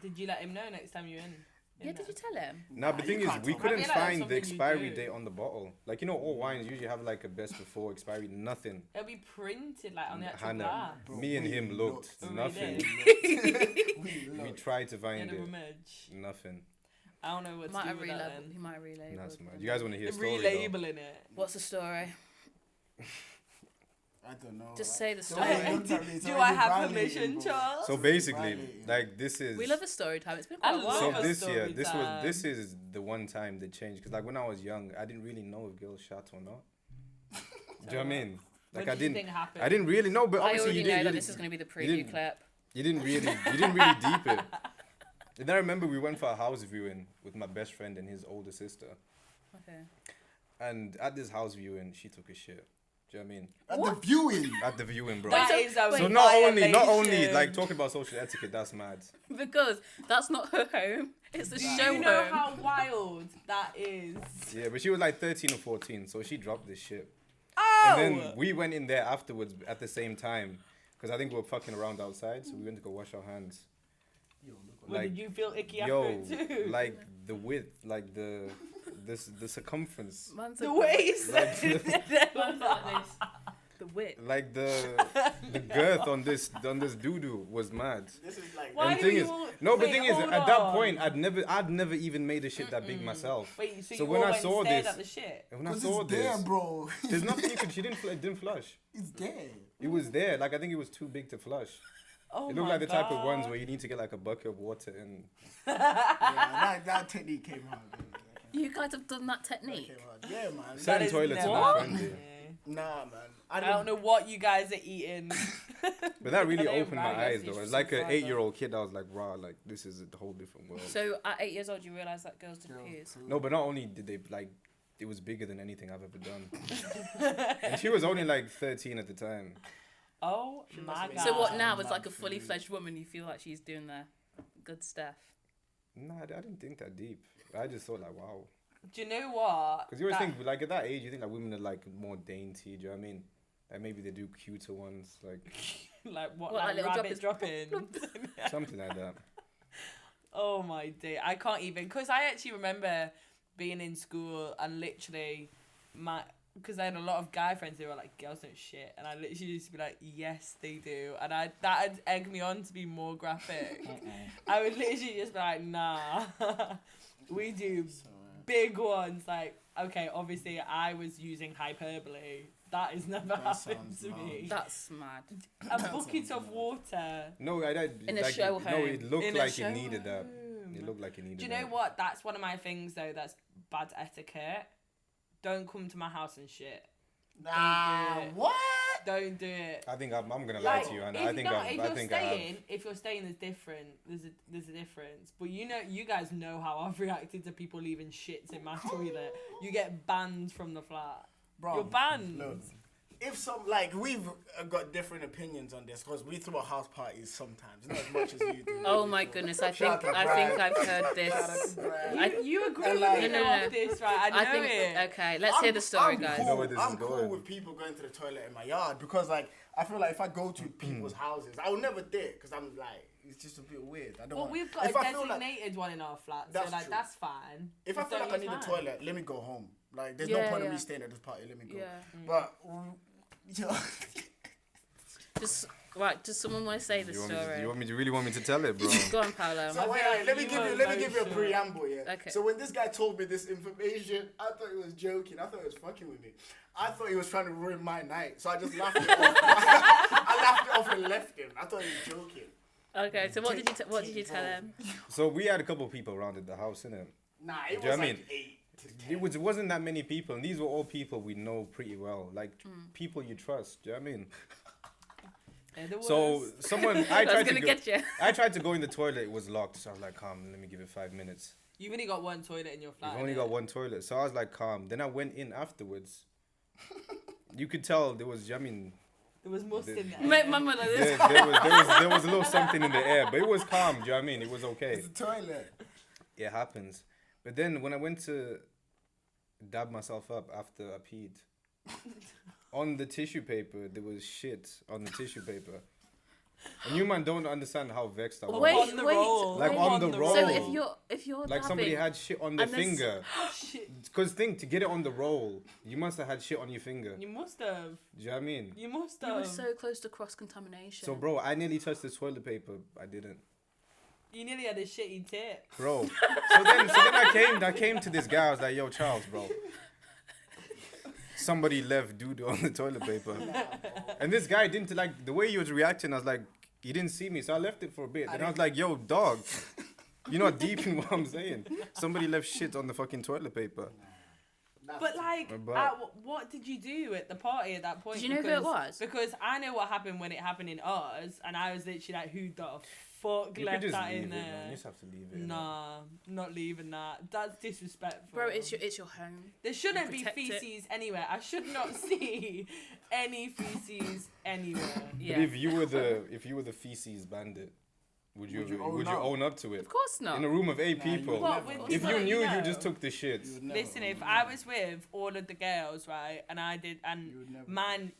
Did you let him know next time you're in? Yeah, did you tell him? Nah, but the thing you is, can't we tell me. couldn't I feel like that's find the something you expiry do. date on the bottle. Like, you know, all wines usually have like a best before expiry. Nothing. It'll be printed like on the actual Hannah, glass. Bro, me and we him looked. Oh, Nothing. We We looked. tried to Yeah, find the it. rummage. Nothing. I don't know what Might to have do with that then. he might have relabeled. That's mad. them. You guys want to hear a story? though? Relabeling it. What's the story? I don't know. Just like, say the the way story. he looked at me, it's Do already I have violating, permission, bro. Charles? So basically, Violating. like this is. We love a story time. It's been I quite a while. So love a this year, story this time. is the one time they changed. Cause like when I was young, I didn't really know if girls shot or not. Do you know what I mean? Like What I did you didn't. think happened? I didn't really know, but I obviously already you know didn't. that You this is didn't, going to be the you preview didn't- clip. you didn't really deep it. And I remember we went for a house viewing with my best friend and his older sister. Okay. And at this house viewing, she took a shit. Do you know what I mean? At What? the viewing. At the viewing, bro. That So- is a So not only violation. like talking about social etiquette, that's mad. Because that's not her home. It's the Do show you know home. how wild that is? Yeah, but she was like 13 or 14, so she dropped this shit. Oh! And then we went in there afterwards at the same time, because I think we were fucking around outside, so we went to go wash our hands. Well, like, did you feel icky after Yo, it too? like the width, like the circumference, Man's the a- waist. like Man's like this. The width. like the girth on this doo doo was mad. This is like. Why And do thing you is, all- no, but wait, thing is, hold at that on. point, I'd never even made a shit that big myself. Wait, so So you when all I went saw and stared this- at the shit? And when I Because saw it's there, this, bro. there's nothing you could. It didn't flush. It's there. It was there. Like I think it was too big to flush. Oh It looked my like the type of God. ones where you need to get like a bucket of water and. Yeah, that technique came hard. You guys have done that That technique. came hard. Yeah, man. That Certain is toilets never are not happened friendly. to me. Nah, man. I don't know what you guys are eating. But that really I don't opened my mind, I eyes see though. As shit like an further. 8-year-old kid, I was like, wow, like this is a whole different world. So at 8 years old, you realise that girls did peas. No, but not only did they like, it was bigger than anything I've ever done. And she was only like 13 at the time. Oh must my have been God. So what Ah, now? As man, like a for fully you. fledged woman, you feel like she's doing the good stuff. Nah, I didn't think that deep. I just thought like, wow. Do you know what? Because you always That- think like at that age, you think like women are like more dainty. Do you know what I mean? Like maybe they do cuter ones, like like what? What, Like like little rabbit dropping. something like that. Oh my day! I can't even, because I actually remember being in school and literally because I had a lot of guy friends who were like, girls don't shit, and I literally used to be like, yes they do, and that'd egg me on to be more graphic. I would literally just be like, nah, we do big ones. Like, okay, obviously I was using hyperbole. That has never That happened sounds to me. That's mad. A bucket of water. No, In a like, show No, home. it looked In a like show it needed that. home. It looked like it needed. Do you know that. what? That's one of my things though. That's bad etiquette. Don't come to my house and shit. Nah, do it. what? Don't do it. I think I'm gonna lie to you, Anna. I think if I you're think I have. staying, if you're staying, there's different. There's a difference. But you guys know how I've reacted to people leaving shits in my toilet. You get banned from the flat. Bro, You're banned. Look, if some like we've got different opinions on this because we throw house parties sometimes, not as much as you do. Oh my goodness! I Shout think out to I've Brad. heard Shout out this. to Brad. You agree And with like- me No, no, now no. of this, right? I know think it. okay. Let's hear the story, I'm guys. You know where this I'm is cool going. with people going to the toilet in my yard because like I feel like if I go to people's houses, I will never dare because I'm like it's just a bit weird. I don't. Well, want, we've got if a I feel like- designated one in our flat, so That's like true. that's fine. If I Just feel don't like I need use a mine. toilet, let me go home. Like there's Yeah, no point in yeah. me staying at this party. Let me go. Yeah. But Just right. Does someone want to say the You story? want me to really want me to tell it, bro? Go on, Paolo. So I wait, feel wait, like let me you give were you a emotional. preamble, yeah. Okay. So when this guy told me this information, I thought he was joking. I thought he was fucking with me. I thought he was trying to ruin my night, so I just laughed it off. I laughed it off and left him. I thought he was joking. Okay. So what did you tell him? So we had a couple of people around at the house, innit? Nah, Do it you was know what I like mean? 8 to 10. It wasn't that many people, and these were all people we know pretty well, like people you trust. Do you know what I mean? They're the So worst. someone, I was tried gonna to get you. I tried to go in the toilet. It was locked, so I was like, calm. Let me give it 5 minutes. You've only got one toilet in your flat. You've only innit? got one toilet, so I was like, calm. Then I went in afterwards. you could tell there was, I mean, There was must in there. Make my mother this. there was a little something in the air, but it was calm. Do you know what I mean? It was okay. It's a toilet. It happens. But then when I went to dab myself up after I peed, on the tissue paper there was shit on the tissue paper. And you man don't understand how vexed I was. Wait, on the wait, roll. Like, on the roll. So if you're Like dabbing, somebody had shit on their and there's- finger. Shit. Because think, to get it on the roll, you must have had shit on your finger. You must have. Do you know what I mean? You must you have. were so close to cross contamination. So, bro, I nearly touched the toilet paper. I didn't. You nearly had a shitty tip. Bro. So then I came to this guy. I was like, yo, Charles, bro. Somebody left doo-doo on the toilet paper. And this guy didn't, like, the way he was reacting, I was like, he didn't see me. So I left it for a bit. And I was like, yo, dog. You're not deep in what I'm saying. Somebody left shit on the fucking toilet paper. But like, what did you do at the party at that point? Did you know who it was? Because I know what happened when it happened in ours, and I was literally like, "Who the fuck You left could just that leave in it, man. there?" You just have to leave it. Nah, not leaving that. That's disrespectful. Bro, it's your home. There shouldn't be Protect it. feces anywhere. I should not see any feces anywhere. Yeah. But if you were the feces bandit, would you own up to it? Of course not. In a room of 8 Nah, people. you What, never. with If people you that knew, know? you just took the shit. You would never. Listen, if I was with all of the girls, right, and I did, You and would never. mine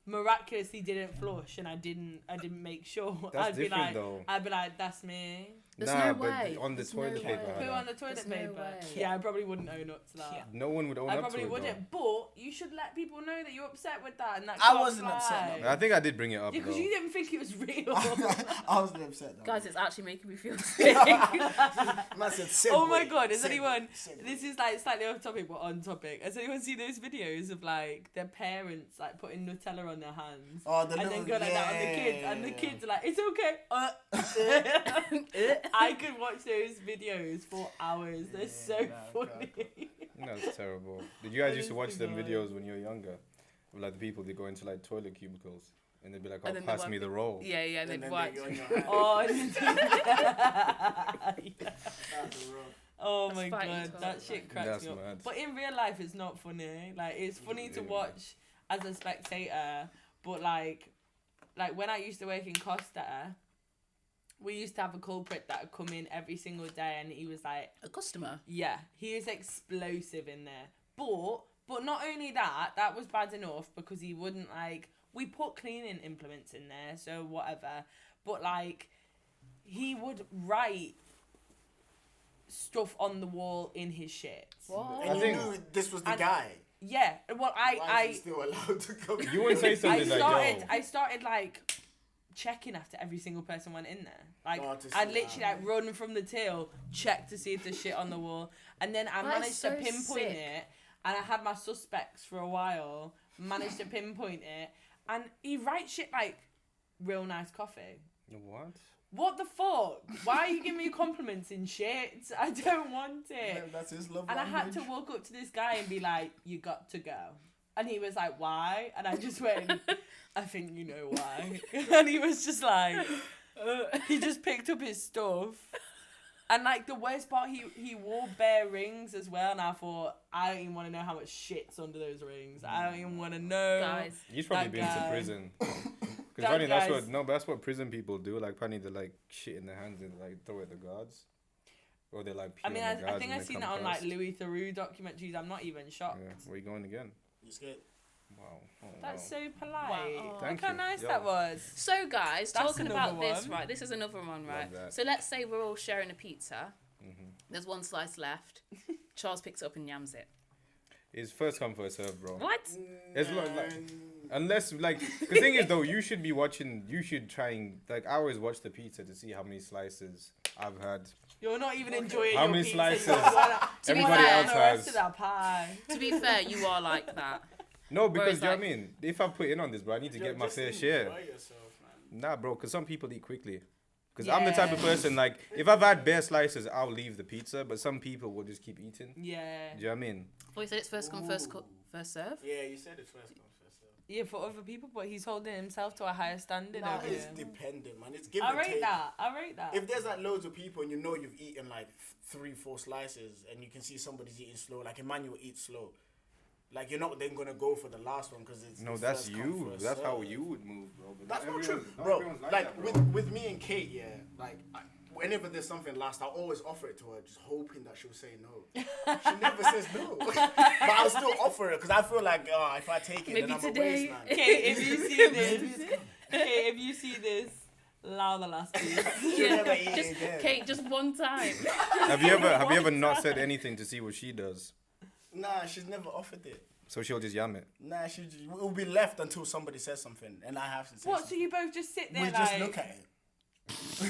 miraculously didn't flush, and I didn't make sure. That's I'd be different like, though. I'd be like, that's me. There's Nah, no but way. on the There's toilet no paper, way. Who Hannah. on the toilet There's no paper? way. Yeah, I probably wouldn't own up to that. Yeah. No one would own I up probably to it. wouldn't, but you should let people know that you're upset with that, and that I can't wasn't fly. upset, though. I think I did bring it up Yeah, because though. you didn't think it was real. I was upset. Though. Guys, it's actually making me feel sick. Man said, Oh my god, has Segue, anyone, segue. this is like slightly off topic but on topic, has anyone seen those videos of like their parents like putting Nutella on their hands Oh, the and little, then go like that on the kids, and the kids are like, it's okay. I could watch those videos for hours. They're so nah, funny. That's terrible. Did you guys used to watch Honestly, them man. videos when you were younger? Of like the people that go into like toilet cubicles and they'd be like, "Oh, And then they pass wipe me the roll." Yeah, yeah, And they'd then watch. they go in your hand. Oh, That's rough. oh That's my fighting god, toilet, that shit cracks That's me up. mad. But in real life, it's not funny. Like, it's funny to Yeah. watch as a spectator, but like when I used to work in Costa, we used to have a culprit that would come in every single day, and he was like, A customer. yeah, he is explosive in there. But not only that, that was bad enough because he wouldn't like, we put cleaning implements in there, so whatever. But like, he would write stuff on the wall in his shit. What? And I you think- knew this was the And- guy. Yeah, well, Why is I he still allowed to come? You wouldn't say I something like, started "Yo." I started like checking after every single person went in there. Like, Oh, to I'd see literally that. like run from the till, check to see if there's shit on the wall, and then I That is managed so to pinpoint sick. it, and I had my suspects for a while. Managed to pinpoint it, and he writes shit like real nice coffee. What? What the fuck? Why are you giving me compliments in shit? I don't want Yeah, it. that's his love And I had to language. walk up to this guy and be like, you got to go. And he was like, why? And I just went, I think you know why. And he was just like, he just picked up his stuff. And like the worst part, he wore bare rings as well. And I thought, I don't even want to know how much shit's under those rings. I don't even want to know. Guys. He's probably That been to guy. prison. That Because funny, that's guy's- what that's what prison people do. Like, apparently they like shit in their hands and like throw it at the guards, or they like. Pee I mean, on the I guards think when I've they seen come that on like past. Louis Theroux documentaries. I'm not even shocked. Yeah, where you going again? You scared? Wow. Oh, That's wow. so polite. Wow. Look Thank how you. nice Yo. that was. So, guys, That's talking another about this, one. right? This is another one, right? that. So let's say we're all sharing a pizza. Mhm. There's one slice left. Charles picks it up and yams it. It's first come first serve, bro. What? It's like unless like the thing is though, you should be watching. You should try and like I always watch the pizza to see how many slices I've had. You're not even enjoying How your many pizza. slices You wanna- To be you wanna fair- have else the rest has. of that pie. To be fair, you are like that. No, because Whereas, do you know like- what I mean? If I put in on this, bro, I need to get my fair share. Yourself, man. Nah, bro, because some people eat quickly. Because I'm the type of Yeah. person like if I've had bare slices, I'll leave the pizza. But some people will just keep eating. Yeah. Do you know what I mean? Well, you said it's first come, first serve. Yeah, you said it's first come first serve. Yeah, for other people, but he's holding himself to a higher standard. Nah, over it's here. dependent, man. It's give I and rate take. that. I rate that. If there's like loads of people and you know you've eaten like 3-4 slices and you can see somebody's eating slow, like Emmanuel eats slow, Like you're not then gonna go for the last one because it's No, it's that's first come, you. first That's how serve. you would move, bro. But That's not everyone's- true, not bro. everyone's Like that, bro. with me and Kate, yeah. Like whenever there's something last, I always offer it to her, just hoping that she'll say no. She never says no, but I'll still offer it because I feel like if I take it, Maybe then I'm today. a waste man. Okay, if you see this, okay, if you see this, allow the last piece. Yeah, never eat just again. Kate, just one time. Have you ever not said anything to see what she does? Nah, she's never offered it. So she'll just yam it. Nah, it will be left until somebody says something, and I have to say What? So something. you both just sit there We like? just look at it.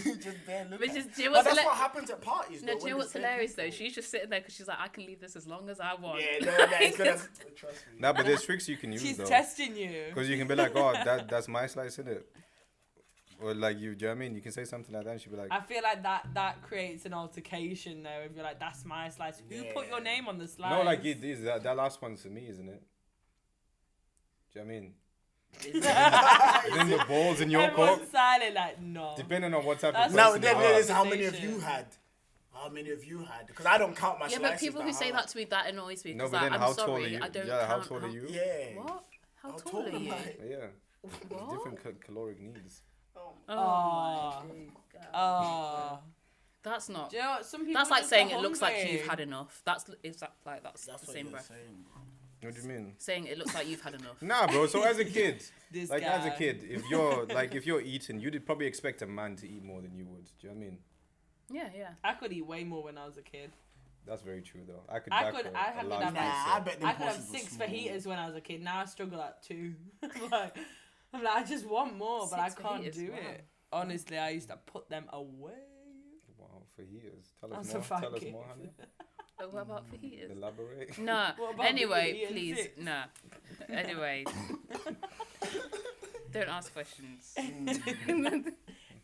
We just there look Which at is- it. do you know But what's that's hila- what happens at parties. No, though, do you when know what's there's bare hilarious though? people. She's just sitting there because she's like, I can leave this as long as I want. Yeah, no, it's gonna trust me. Nah, but there's tricks you can use She's though. testing you. Because you can be like, oh, that's my slice, isn't it? Or like you know what I mean? You can say something like that and she'll be like, I feel like that creates an altercation though. If you're like, that's my slice. Who put your Yeah. name on the slice? no, like it is that last one's for me, isn't it? Do you know what I mean? Then the ball's in your court. Everyone's silent, like no. Depending on what type That's of Now person then you there are. is how many of you Conversation. had. How many of you had? Because I don't count my Yeah, slices. but people who say that to me, that annoys me. No, Because but then I'm how sorry, tall are you? I don't Yeah, how count tall are you? Yeah. What? How How tall are am you? I? Yeah, What? different caloric needs. Oh, Oh. my God. Oh. That's not. Do you know what? Some people That's like just saying are it looks like hungry. you've had enough. That's the That's what same you're breath. saying, bro. What do you mean? Saying it looks like you've had enough. Nah, bro. So as a kid, This like guy. as a kid, if you're eating, you'd probably expect a man to eat more than you would. Do you know what I mean? Yeah, yeah. I could eat way more when I was a kid. That's very true, though. I could. I back could- a- I a had large that Nah, Nah, pizza. I bet them I could have portions were 6 small. fajitas when I was a kid. Now I struggle at 2. I'm like, I just want more, but 6 I can't fajitas, do wow. it. Honestly, I used to put them away. Wow, for years. Tell That's us a more. Tell us fact. more, honey. But what about fajitas? Elaborate. Nah. What about Anyway, the eating please, 6? nah. Anyway, don't ask questions.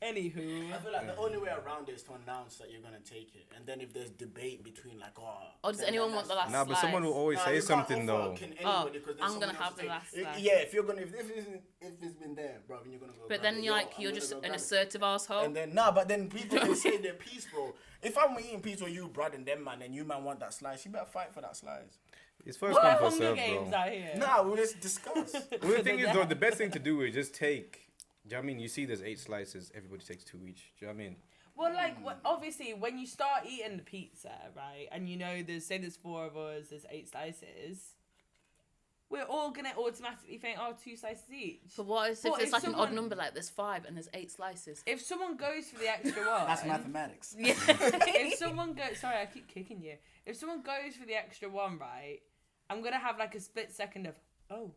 Anywho. I feel like the only way around it is to announce that you're gonna take it, and then if there's debate between like, Or does then anyone want the that's- last Nah, but someone will slice? always Nah, say you can't something offer though. anybody, Oh, 'cause then I'm someone gonna else have will the take last it. slice. Yeah, if it's been there, bro, then you're gonna go. But grab then it. you're Yo, like, I'm you're gonna just go an grab it. assertive asshole. And then but then people can say their piece, bro. If I'm eating piece with you, Brad, and them man, and you man want that slice, you better fight for that slice. It's first What come are first Hunger serve, Games bro. out here? Nah, we'll just discuss. Well, the thing is though, the best thing to do is just take. Do you know what I mean? You see, there's 8 slices. Everybody takes 2 each. Do you know what I mean? Well, like, obviously, when you start eating the pizza, right, and you know, there's 4 of us, there's 8 slices, we're all going to automatically think, oh, 2 slices each. But what if Well, it's if like an odd someone- number, like there's 5 and there's 8 slices? If someone goes for the extra one... That's mathematics. Yeah. If someone goes... Sorry, I keep kicking you. If someone goes for the extra one, right, I'm going to have, like, a split second of, oh,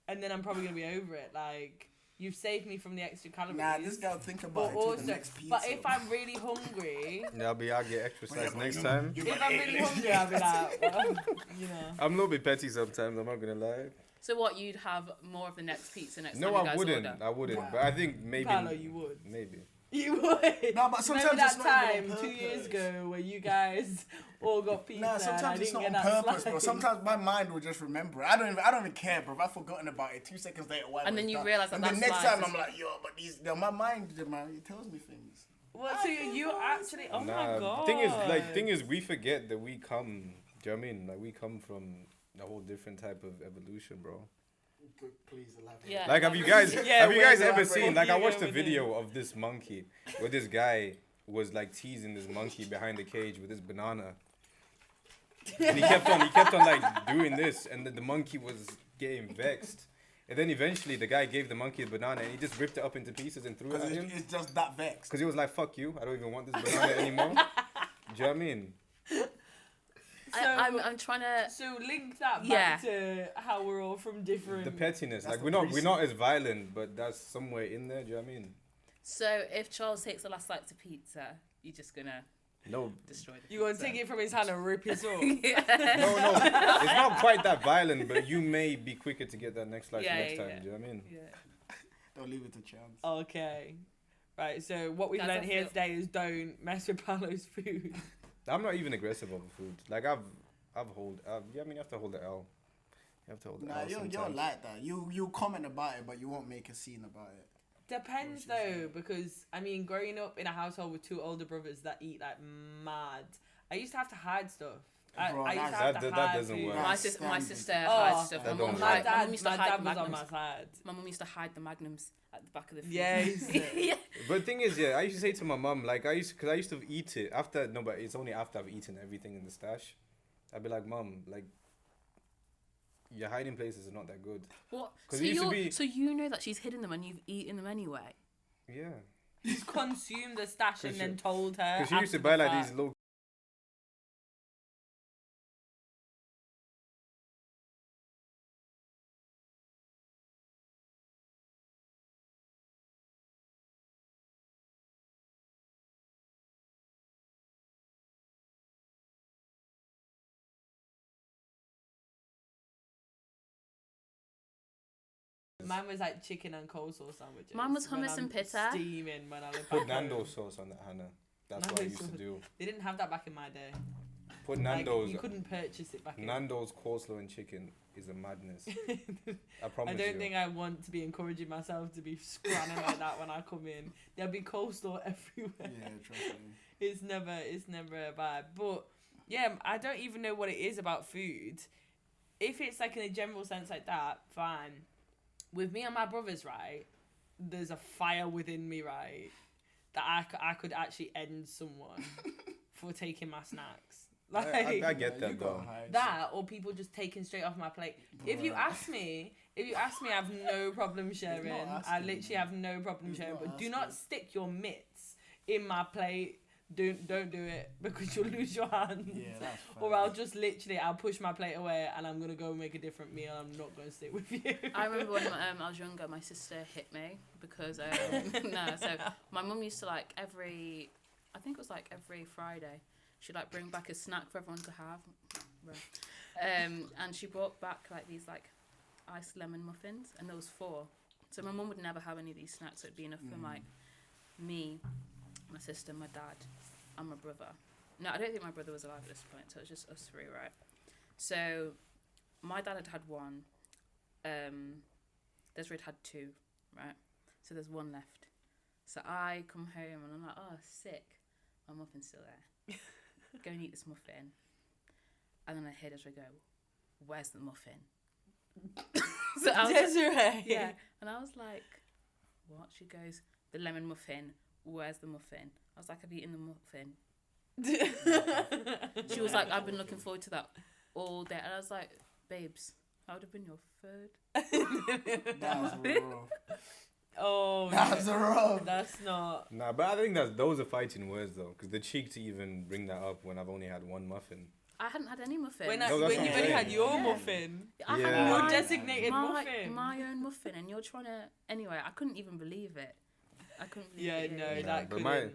and then I'm probably going to be over it, like... You've saved me from the extra calories. Nah, this guy think But about it till also, the next pizza. but if I'm really hungry, Yeah, I'll get extra Well, yeah, slice but next you- time. you if got I'm eight. really hungry, I'll be like, well, you know. I'm a little bit petty sometimes. I'm not gonna lie. So what, you'd have more of the next pizza next No, time you I guys wouldn't. order? I wouldn't. Wow. But I think maybe. Paolo, you would. Maybe. You would. No, but sometimes Remember it's that not even time on 2 years purpose. ago where you guys all got pizza Nah, and I sometimes it's didn't not get on that purpose, bro. slice? Sometimes my mind will just remember it. I don't even care, bro. If I've forgotten about it 2 seconds later, why? And was then you done? realise that And that then next slice time is- I'm like, yo, but these, my mind, man, it tells me things. What? So you actually? Oh my god. Thing is, we forget that we come. Do you know what I mean? Like we come from a whole different type of evolution, bro. Please elaborate. Yeah. Like, have you guys Yeah, have you wait, guys wait, ever wait, seen? wait. Like, I Yeah, watched a we video of this monkey where this guy was like teasing this monkey behind the cage with his banana, and he kept on like doing this, and then the monkey was getting vexed. And then eventually the guy gave the monkey a banana and he just ripped it up into pieces and threw it Because at him. it's just that vexed. Because he was like, fuck you, I don't even want this banana anymore. Do you know what I mean? I'm trying to... So link that Yeah. back to how we're all from different. The pettiness. That's Like, the we're not as violent, but that's somewhere in there. Do you know what I mean? So if Charles takes the last slice of pizza, you're just going to No. destroy the You gonna pizza. take it from his hand and rip his off? No. It's not quite that violent, but you may be quicker to get that next slice Yeah, next yeah, time. yeah. Do you know what I mean? Yeah. Don't leave it to chance. Okay. Right. So what we've That's learned a here feel- today is don't mess with Paulo's food. I'm not even aggressive over food. Like, you have to hold the L. You have to hold the Nah, L you're sometimes. like that. You comment about it, but you won't make a scene about it. Depends though, because I mean, growing up in a household with 2 older brothers that eat like mad, I used to have to hide stuff. Bro, I used to that's- have to that hide doesn't food. work. My Standard. sister Oh, hides stuff. that My mum don't My work. dad, used to my hide dad the was on magnums. my side. My mum used to hide the magnums at the back of the fridge. Yeah, he used to. yeah. But the thing is, yeah, I used to say to my mum, like, I used to eat it after, no, but it's only after I've eaten everything in the stash. I'd be like, Mum, like, your hiding places are not that good. What? 'Cause So it used to you be- so you know that she's hidden them and you've eaten them anyway. Yeah. He's consumed the stash and 'Cause then she- told her. Because she used to after buy the like fact. these little. Mine was like chicken and coleslaw sandwiches. Mine was when hummus I'm and pita. Steaming when I was Put back Nando's home. sauce on that, Hannah. That's what I used to Nando's do. They didn't have that back in my day. Put Like, Nando's. you couldn't purchase it back in. Nando's coleslaw and chicken is a madness. I promise I don't you. think I want to be encouraging myself to be scranning like that when I come in. There'll be coleslaw everywhere. Yeah, trust me. It's never a vibe. But yeah, I don't even know what it is about food. If it's like in a general sense like that, fine. With me and my brothers, right, there's a fire within me, right, that I could actually end someone for taking my snacks. Like I get that you though. gotta hide that, or people just taking straight off my plate. If you ask me, I have no problem sharing. I asking, literally man. have no problem He's sharing. not But do not asking. stick your mitts in my plate. Don't do it because you'll lose your hands. Yeah, that's fine. Or I'll just literally I'll push my plate away and I'm gonna go make a different meal. I'm not gonna stick with you. I remember when I was younger, my sister hit me because so my mum used to like every Friday, she'd like bring back a snack for everyone to have, and she brought back like these like iced lemon muffins, and there was 4. So my mum would never have any of these snacks. So it'd be enough for like me, my sister, my dad, and my brother. No, I don't think my brother was alive at this point, so it was just us 3, right? So my dad had one. Desiree had 2, right? So there's 1 left. So I come home and I'm like, oh, sick. My muffin's still there. Go and eat this muffin. And then I hear Desiree go, where's the muffin? So I was Desiree. yeah. And I was like, what? She goes, the lemon muffin. Where's the muffin? I was like, I've eaten the muffin. She was like, I've been looking forward to that all day. And I was like, babes, that would have been your 3rd. That was rough. Oh, That's rough. that's not. Nah, but I think those are fighting words though, because the cheek to even bring that up when I've only had 1 muffin. I hadn't had any muffins. When, No, that's when what you've I'm only saying. had your Yeah. muffin, I Yeah. had your my, designated my, muffin. my own muffin, and you're trying to. Anyway, I couldn't even believe it. I couldn't believe Yeah, it. no, Nah, that but couldn't.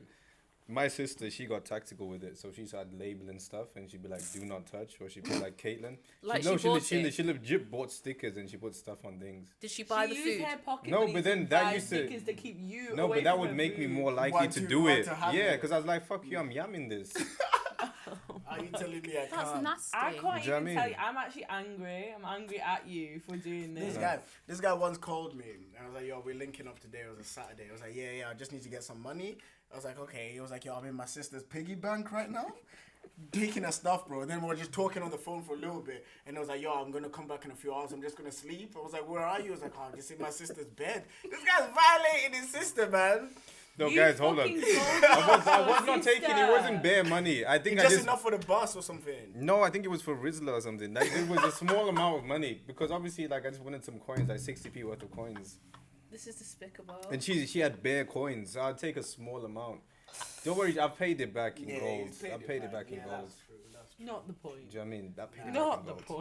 my sister, she got tactical with it, so she started labeling stuff, and she'd be like, "Do not touch," or she'd be like, "Caitlin." Like no, she bought she it. legit bought stickers and she put stuff on things. Did she buy the She used food? her pocket No, money but to then that buy used to- stickers to keep you No, away but that from would her make me food. more likely Want to to- do want it. to have Yeah, it. because I was like, "Fuck you, I'm yamming this." Are you telling me I That's can't? nasty. I can't Do you know what I even tell mean? you. I'm actually angry. I'm angry at you for doing this. This guy once called me and I was like, yo, we're linking up today. It was a Saturday. I was like, yeah, I just need to get some money. I was like, okay. He was like, yo, I'm in my sister's piggy bank right now, taking her stuff, bro. Then we were just talking on the phone for a little bit, and I was like, yo, I'm gonna come back in a few hours. I'm just gonna sleep. I was like, where are you? I was like, oh, I'm just in my sister's bed. This guy's violating his sister, man. No, You guys, hold on. fucking I was not sister. taking. It wasn't bare money. I think I Just just. enough for the bus or something. No, I think it was for Rizla or something. Like it was a small amount of money because obviously, like I just wanted some coins, like 60p worth of coins, This is despicable. and she had bare coins. So I'd take a small amount. Don't worry, I paid it back in gold. I paid it back in gold. That's true. That's true. Not the point. Do you know what I mean? I paid it Not back the in gold.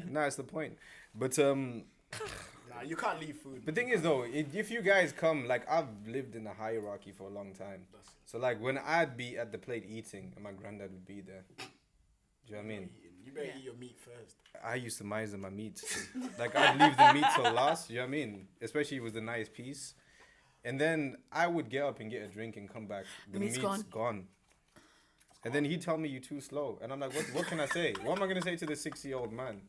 point. No, it's the point. But Nah, you can't leave food. the thing is though, if you guys come, like I've lived in a hierarchy for a long time. So like when I'd be at the plate eating, and my granddad would be there. Do you know what I mean? You better Yeah. eat your meat first. I used to miser my meat. Like I'd leave the meat till last, you know what I mean? Especially if it was a nice piece. And then I would get up and get a drink and come back. The Meat's meat's gone. And then he'd tell me you too slow. And I'm like, what can I say? What am I gonna say to this 60-year-old man?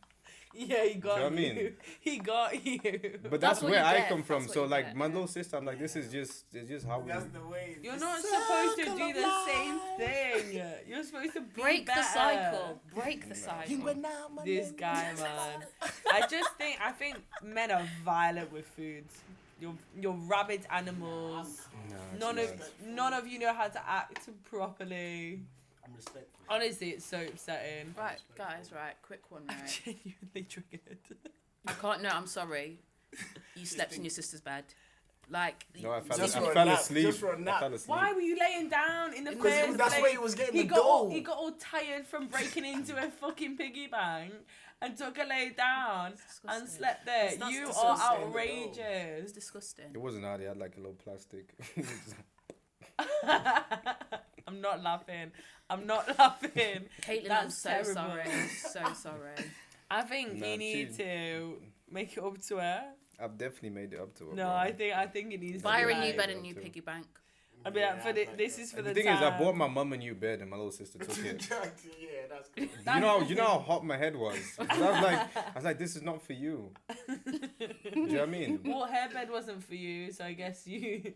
Yeah, he got Do you know what I you. mean? He got you. But That's that's what where you I get, come from. that's what So you like get, my yeah. little sister, I'm like, this is just how we. That's the way. You're the not supposed to circle do of the same life. thing. You're supposed to be Break better. the cycle. Break the cycle. You went now, my This name. guy, man. I think men are violent with foods. You're rabid animals. Nah, None of you know how to act properly. I'm respectful. Honestly, it's so upsetting. Right, guys, right, quick one, I'm right? genuinely triggered. I can't, no, I'm sorry. You slept in your sister's bed. Like, No, I Just for a fell nap, asleep. just for a I nap. fell asleep. Why were you laying down in the Because first that's place? where he was getting he the got all, dough. he got all tired from breaking into a fucking piggy bank and took a lay down and disgusting. slept there. That's You disgusting, are though. It's outrageous. disgusting. It wasn't hard. He had like a little plastic. I'm not laughing. I'm not laughing. Caitlin, I'm That's so terrible. sorry. So sorry. I think Nah, you need she- to make it up to her. I've definitely made it up to her. No, bro. I think it needs Buy to her be a new like, bed and new piggy bank. I'd be like, this is for The the thing time. is, I bought my mum a new bed and my little sister took it. Yeah, that's good. You know how hot my head was. 'Cause I was like, this is not for you. Do you know what I mean? Well, her bed wasn't for you, so I guess you,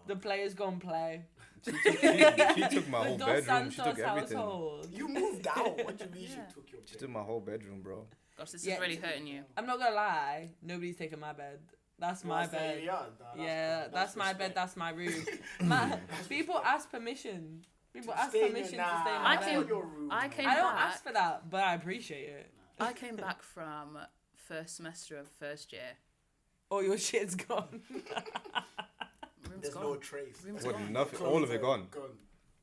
the players gone play. She took my whole The Dos bedroom. She Santos took everything. household. You moved out. What do you mean Yeah. she took your She bed? took my whole bedroom, bro. Gosh, this Yeah. is really hurting you. I'm not gonna lie, nobody's taking my bed. That's my What's that? bed. Yeah, nah, Yeah, cool. that's my bed. respect. That's my room. Man, people ask permission. People ask Stay in permission your- to stay in nah, my I bed. came- your room, I man. came I don't back. ask for that, but I appreciate it. I came back from first semester of first year. All your shit's gone. Room's There's gone. no trace. Room's What, gone. nothing? All of it gone.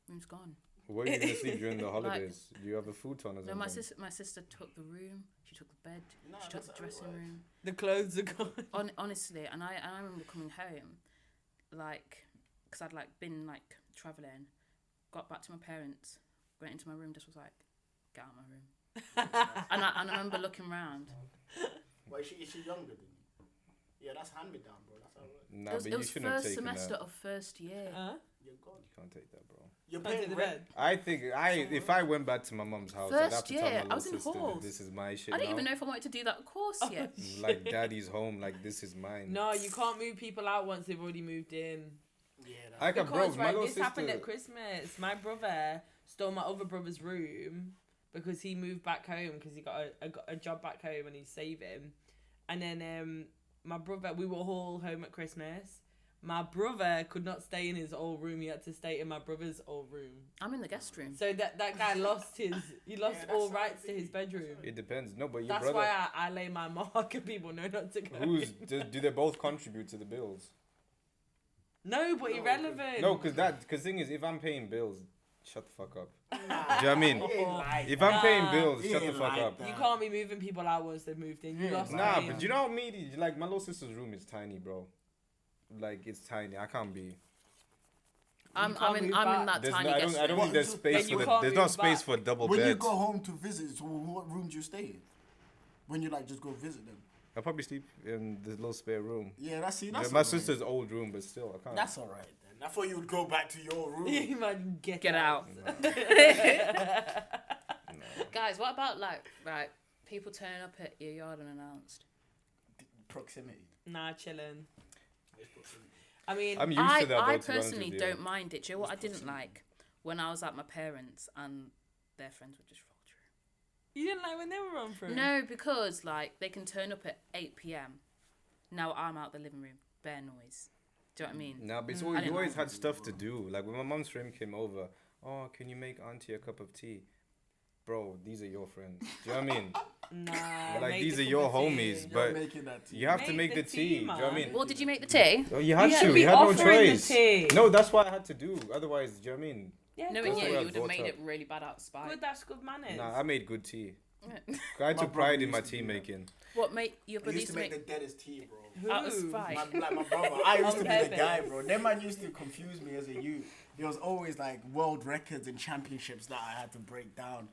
Room's gone. Where are you gonna sleep during the holidays? Do you have a futon or No, something? my sister took the room. She took the bed. Nah, She took that's the dressing how it room. The clothes are gone. Honestly, and I remember coming home, like, because I'd like been like traveling, got back to my parents, went into my room, just was like, get out of my room. and I remember looking round. Why is she younger than you? Yeah, that's hand me down, bro. That's how it works. Nah, it was, but it you was shouldn't have first taken semester that. of first year. You're gone. You can't take that, bro. You're Onto paying the rent. bed. I think if I went back to my mum's house, I'd have First to tell year, my I little was in sister that halls. this is my shit I didn't now. even know if I wanted to do that course yet. Like daddy's home, like this is mine. No, you can't move people out once they've already moved in. Yeah, I that's can, bro. Because My right, little this sister. happened at Christmas. My brother stole my other brother's room because he moved back home because he got a job back home and he's saving. And then my brother, we were all home at Christmas. My brother could not stay in his old room. He had to stay in my brother's old room. I'm in the guest room. So that guy lost Yeah, that's all how rights it to his is. bedroom. It depends. No, but your That's brother. why I lay my mark and people know not to go. Do they both contribute to the bills? No, but No, irrelevant. No, because thing is, if I'm paying bills, shut the fuck up. Nah, Do you know what I mean? he ain't like If that. I'm paying Nah. bills, He shut the ain't fuck like up. that. You can't be moving people out once they've moved in. You Yeah, lost Nah, time. but you know me, like my little sister's room is tiny, bro. Like it's tiny. I can't be. I'm can't in move that back. There's tiny no, I guest don't. I don't room. think there's Then space you for can't there's move not space back. for double When you beds. go home to visit, so what room do you stay in? When you like just go visit them? I probably sleep in the little spare room. Yeah, that's Yeah, that's my alright. sister's old room, but still, I can't. That's alright then. I thought you would go back to your room. You might Get out. No. Guys, what about like, right, people turning up at your yard unannounced? Proximity. Nah, chilling. It's proximity. I mean, I'm used to that. Though, I to be honest personally with you. don't mind it. Do you know what I didn't like? When I was at my parents and their friends would just roll through. you didn't like when they were on through. No, because like they can turn up at 8 p.m. Now I'm out the living room, bare noise. Do you know what I mean? Nah, but it's I always, you didn't always mind had stuff to do. Like when my mum's friend came over, oh, can you make auntie a cup of tea? Bro, these are your friends. Do you know what I mean? Nah. Like, make these a are cup your of tea. homies, You're but making that tea. you have to Make make the the tea, tea. Do you know what I man. mean? Well, did you make the tea? Oh, you had You to. should be You had no offering the choice. tea. No, that's what I had to do. Otherwise, do you know what I mean? Yeah, Knowing good. That's you, where I you would have brought made up. it really bad out of spite. Good, that's good manners. Nah, I made good tea. I My took brother pride in my used to tea do that. making. What mate? Your I brother used to make the deadest tea, bro. Who? out of spite. My brother, I used to be On the guy, purpose. bro. That man used to confuse me as a youth. There was always like world records and championships that I had to break down.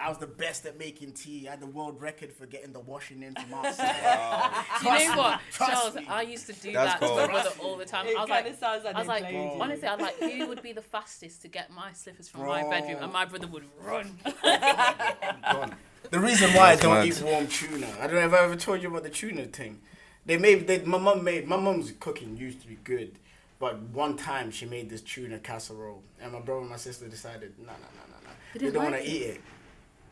I was the best at making tea. I had the world record for getting the washing in from outside. Do you know what, Trust Charles? me. I used to do That's that to my cold. brother all the time. It I was kind like, of sounds like I was they like, played you. honestly, I was like, who would be the fastest to get my slippers from my Bro. bedroom, and my brother would run. Gone. The reason why I That's don't mad. eat warm tuna, I don't know if I ever told you about the tuna thing. My mum's cooking used to be good, but one time she made this tuna casserole, and my brother and my sister decided, no. They don't want to eat it.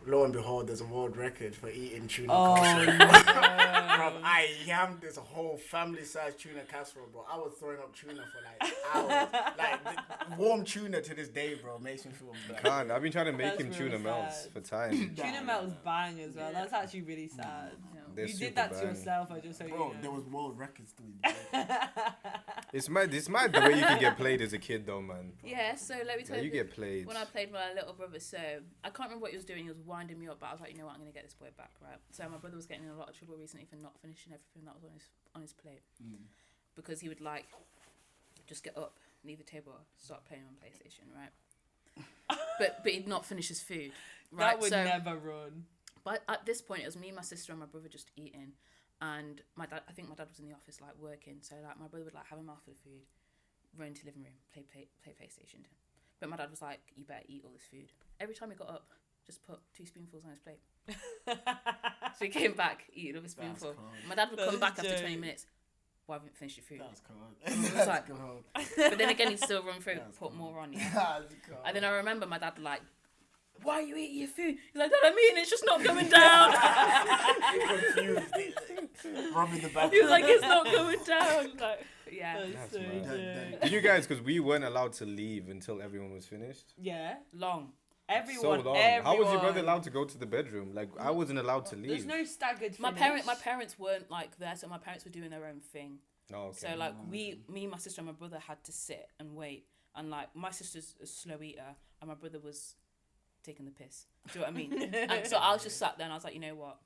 Lo and behold, there's a world record for eating tuna casserole. Bro, I yammed this whole family-sized tuna casserole, bro. I was throwing up tuna for like hours. Like, warm tuna to this day, bro, makes me feel bad. Can't. I've been trying to make That's him really tuna melts sad. for time. Tuna melts bang as well. That's actually really sad. They're You super did that to bang. yourself, I just so you Bro, know. there was world records to It's mad the way you can get played as a kid though, man. Yeah, so let me tell Yeah, you. you get played. When I played my little brother, so I can't remember what he was doing. He was winding me up, but I was like, you know what, I'm gonna get this boy back, right? So my brother was getting in a lot of trouble recently for not finishing everything that was on his plate, because he would like just get up, leave the table, start playing on PlayStation, right? but he'd not finish his food, right? That would so, never run. but at this point, it was me, my sister, and my brother just eating, and my dad. I think my dad was in the office like working, so like my brother would like have a mouthful of food, run into the living room, play PlayStation. But my dad was like, "You better eat all this food." Every time he got up, just put 2 spoonfuls on his plate. So he came back, eating all a spoonful. cold. My dad would come back That's after a 20 joke. minutes. Why haven't you finished your food? That's cold. was like- cold. But then again, he'd still run through, That's put cool. more on. Yeah. That's cold. And then I remember my dad like, "Why are you eating your food?" He's like, "Dad, I'm eating, it's just not coming down." confused. Rubbing the back. He was like, "It's not coming down." Like, yeah, That's That's so mad. good. Did you guys, because we weren't allowed to leave until everyone was finished. Yeah. long. Everyone. So long. Everyone. How was your brother allowed to go to the bedroom? Like, I wasn't allowed to There's leave. no staggered My finish. parents weren't like there, so my parents were doing their own thing. Oh, okay. So like me, my sister, and my brother had to sit and wait, and like my sister's a slow eater, and my brother was taking the piss. Do you know what I mean? And so I was just sat there, and I was like, you know what?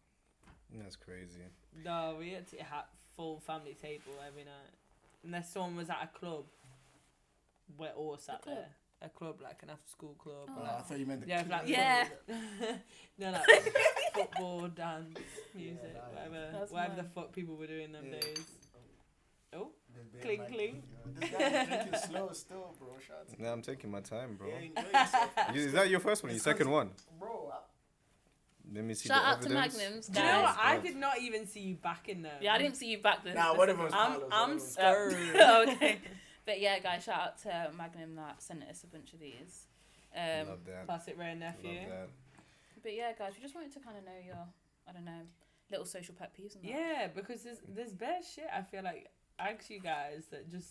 That's crazy. No, we had to have full family table every night. Unless someone was at a club, we're all sat club? there. A club, like an after school club. Oh. or I like, thought you meant the yeah, kid. like Yeah. no, like football, dance, music, That's whatever the mad. fuck people were doing them Yeah. days. Oh, They're Clink, like, clink. This guy's drinking slow still, bro. Shout out to Nah, I'm taking my time, bro. you. Yeah, enjoy yourself. Is that your first one? Your second one? Bro, Let me see Shout the out to evidence. Magnums, do you know what? guys. I God. did not even see you back in there. Yeah, I didn't see you back then. nah, whatever was I'm Paulo's, scared. Okay. But yeah, guys, shout out to Magnum that sent us a bunch of these. Love that. Classic Rare Love Nephew. that. But yeah, guys, we just wanted to kind of know your, I don't know, little social pet peeves and that. Yeah, because there's bare shit. I feel like actually guys that just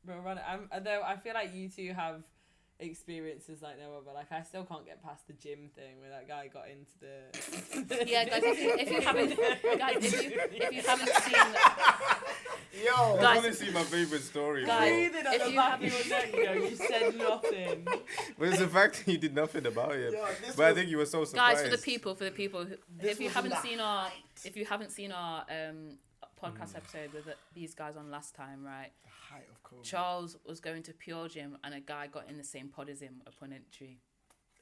run. Though I feel like you two have experiences like no other. Like I still can't get past the gym thing where that guy got into the. Yeah, guys, if you haven't, guys, if you haven't seen, Yo, That's Guys- honestly my favorite story, bro. Guys, Breathing on if the you back have- of your neck, you know, you said nothing. But it's the fact that you did nothing about it. Yo, this But I was- think you were so surprised. guys, for the people who, This if you was haven't in the seen our, height. if you haven't seen our podcast episode with these guys on last time, right? The height of COVID. Charles was going to Pure Gym and a guy got in the same pod as him upon entry.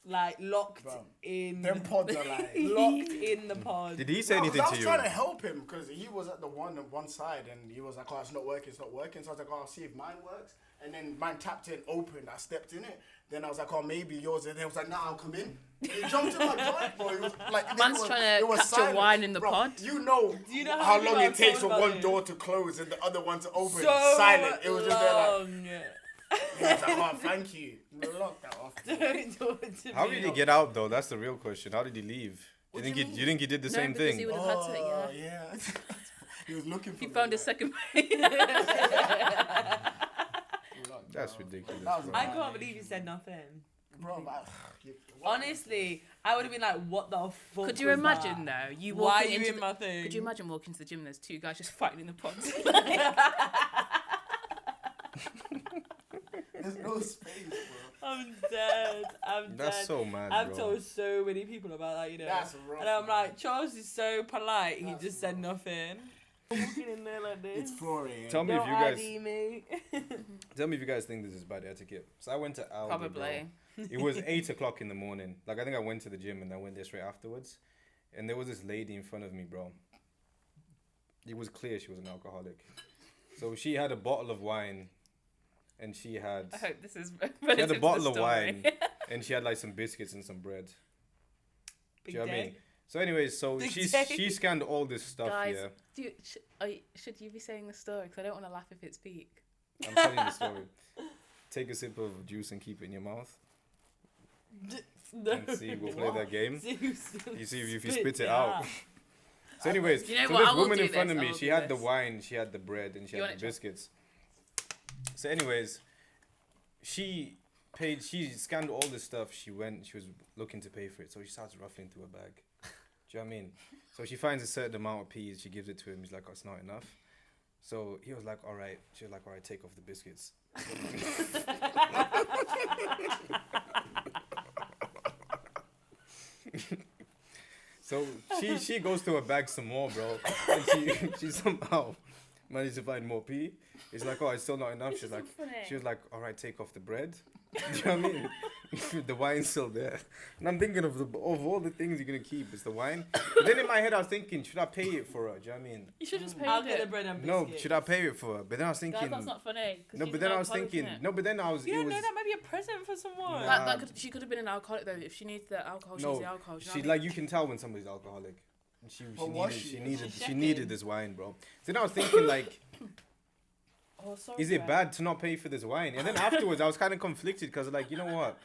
Like locked Bro, in. Them pods are like. Locked in the pod. Did he say No, 'cause anything I to was you? trying to help him because he was at the one side and he was like, "Oh, it's not working, it's not working." So I was like, "Oh, I'll see if mine works." And then mine tapped in, opened. I stepped in it. Then I was like, "Oh, maybe yours." And then he was like, "Nah, I'll come in." He jumped in my joint, bro. It was like Man's trying to capture wine in the bro, pod. You know, Do you know how how long many it takes for times I've one told door to close and the other one to open. So Silent. It was just there like, long. he was like, "Oh, thank you." Lock that off. Don't talk to How me. did he get out though? That's the real question. How did he leave? What You do you think mean? you think he did the No, same because thing? he would have had to, Oh, yeah. He was looking for He me, found a like, second way. locked That's down. ridiculous. That was bro. I can't believe you said nothing. Bro, like, Honestly, I would have been like, "What the fuck?" Could you was imagine that? though? You Why are walking you into in the, my thing? Could you imagine walking to the gym and there's two guys just fighting in the pods? there's no space, bro. I'm dead. I'm That's dead. so mad, I've bro. told so many people about that, you know. That's rough. And I'm man. like, Charles is so polite. He That's just said rough. nothing. Walking in there like this. It's 4 a.m. Tell me Don't if you guys ID me. tell me if you guys think this is bad etiquette. So I went to Aldi, Probably. bro. It was 8 o'clock in the morning. Like I think I went to the gym and I went there straight afterwards. And there was this lady in front of me, bro. It was clear she was an alcoholic. So she had a bottle of wine, and she had I hope this is she had a bottle of wine, and she had like some biscuits and some bread. Big Do you know what I day. mean? So, anyways, so Big she day. scanned all this stuff. Guys, Yeah, should you be saying the story? Because I don't want to laugh if it's peak. I'm telling you the story. Take a sip of juice and keep it in your mouth. No. And see, we'll play that game. Zeus, You see if you spit it out. So, anyways, You know so what? I this will woman do in front this, of I me, will she do had the this. wine, she had the bread, and she You had want the it, Chuck? biscuits. So, anyways, she scanned all this stuff. She was looking to pay for it, so she starts ruffling through her bag. Do you know what I mean? So she finds a certain amount of peas. She gives it to him. He's like, "Oh, it's not enough." So he was like, "All right." She was like, "All right, take off the biscuits." So she goes to her bag some more, bro, and she somehow managed to find more pea. It's like, "Oh, it's still not enough." This She's like, isn't funny. she was like, "All right, take off the bread." Do you know what I mean? The wine's still there, and I'm thinking of all the things you're gonna keep, it's the wine. But then in my head, I was thinking, should I pay it for her? Do you know what I mean? You should just pay I'll get the it. bread and No, biscuits. should I pay it for her? But then I was thinking, Guys, that's not funny. 'cause no. she's But an then I was alcoholic, thinking, innit? no. But then I was, You it don't was know that might be a present for someone. Nah. She could have been an alcoholic though. If she needs the alcohol, no. she's the alcohol. Do you know She what I like mean? you can tell when somebody's alcoholic. And she But was needed she? she needed She's she needed checking. this wine, bro. So then I was thinking like, Oh, sorry, is it Brett. bad to not pay for this wine? And then afterwards, I was kind of conflicted because like, you know what?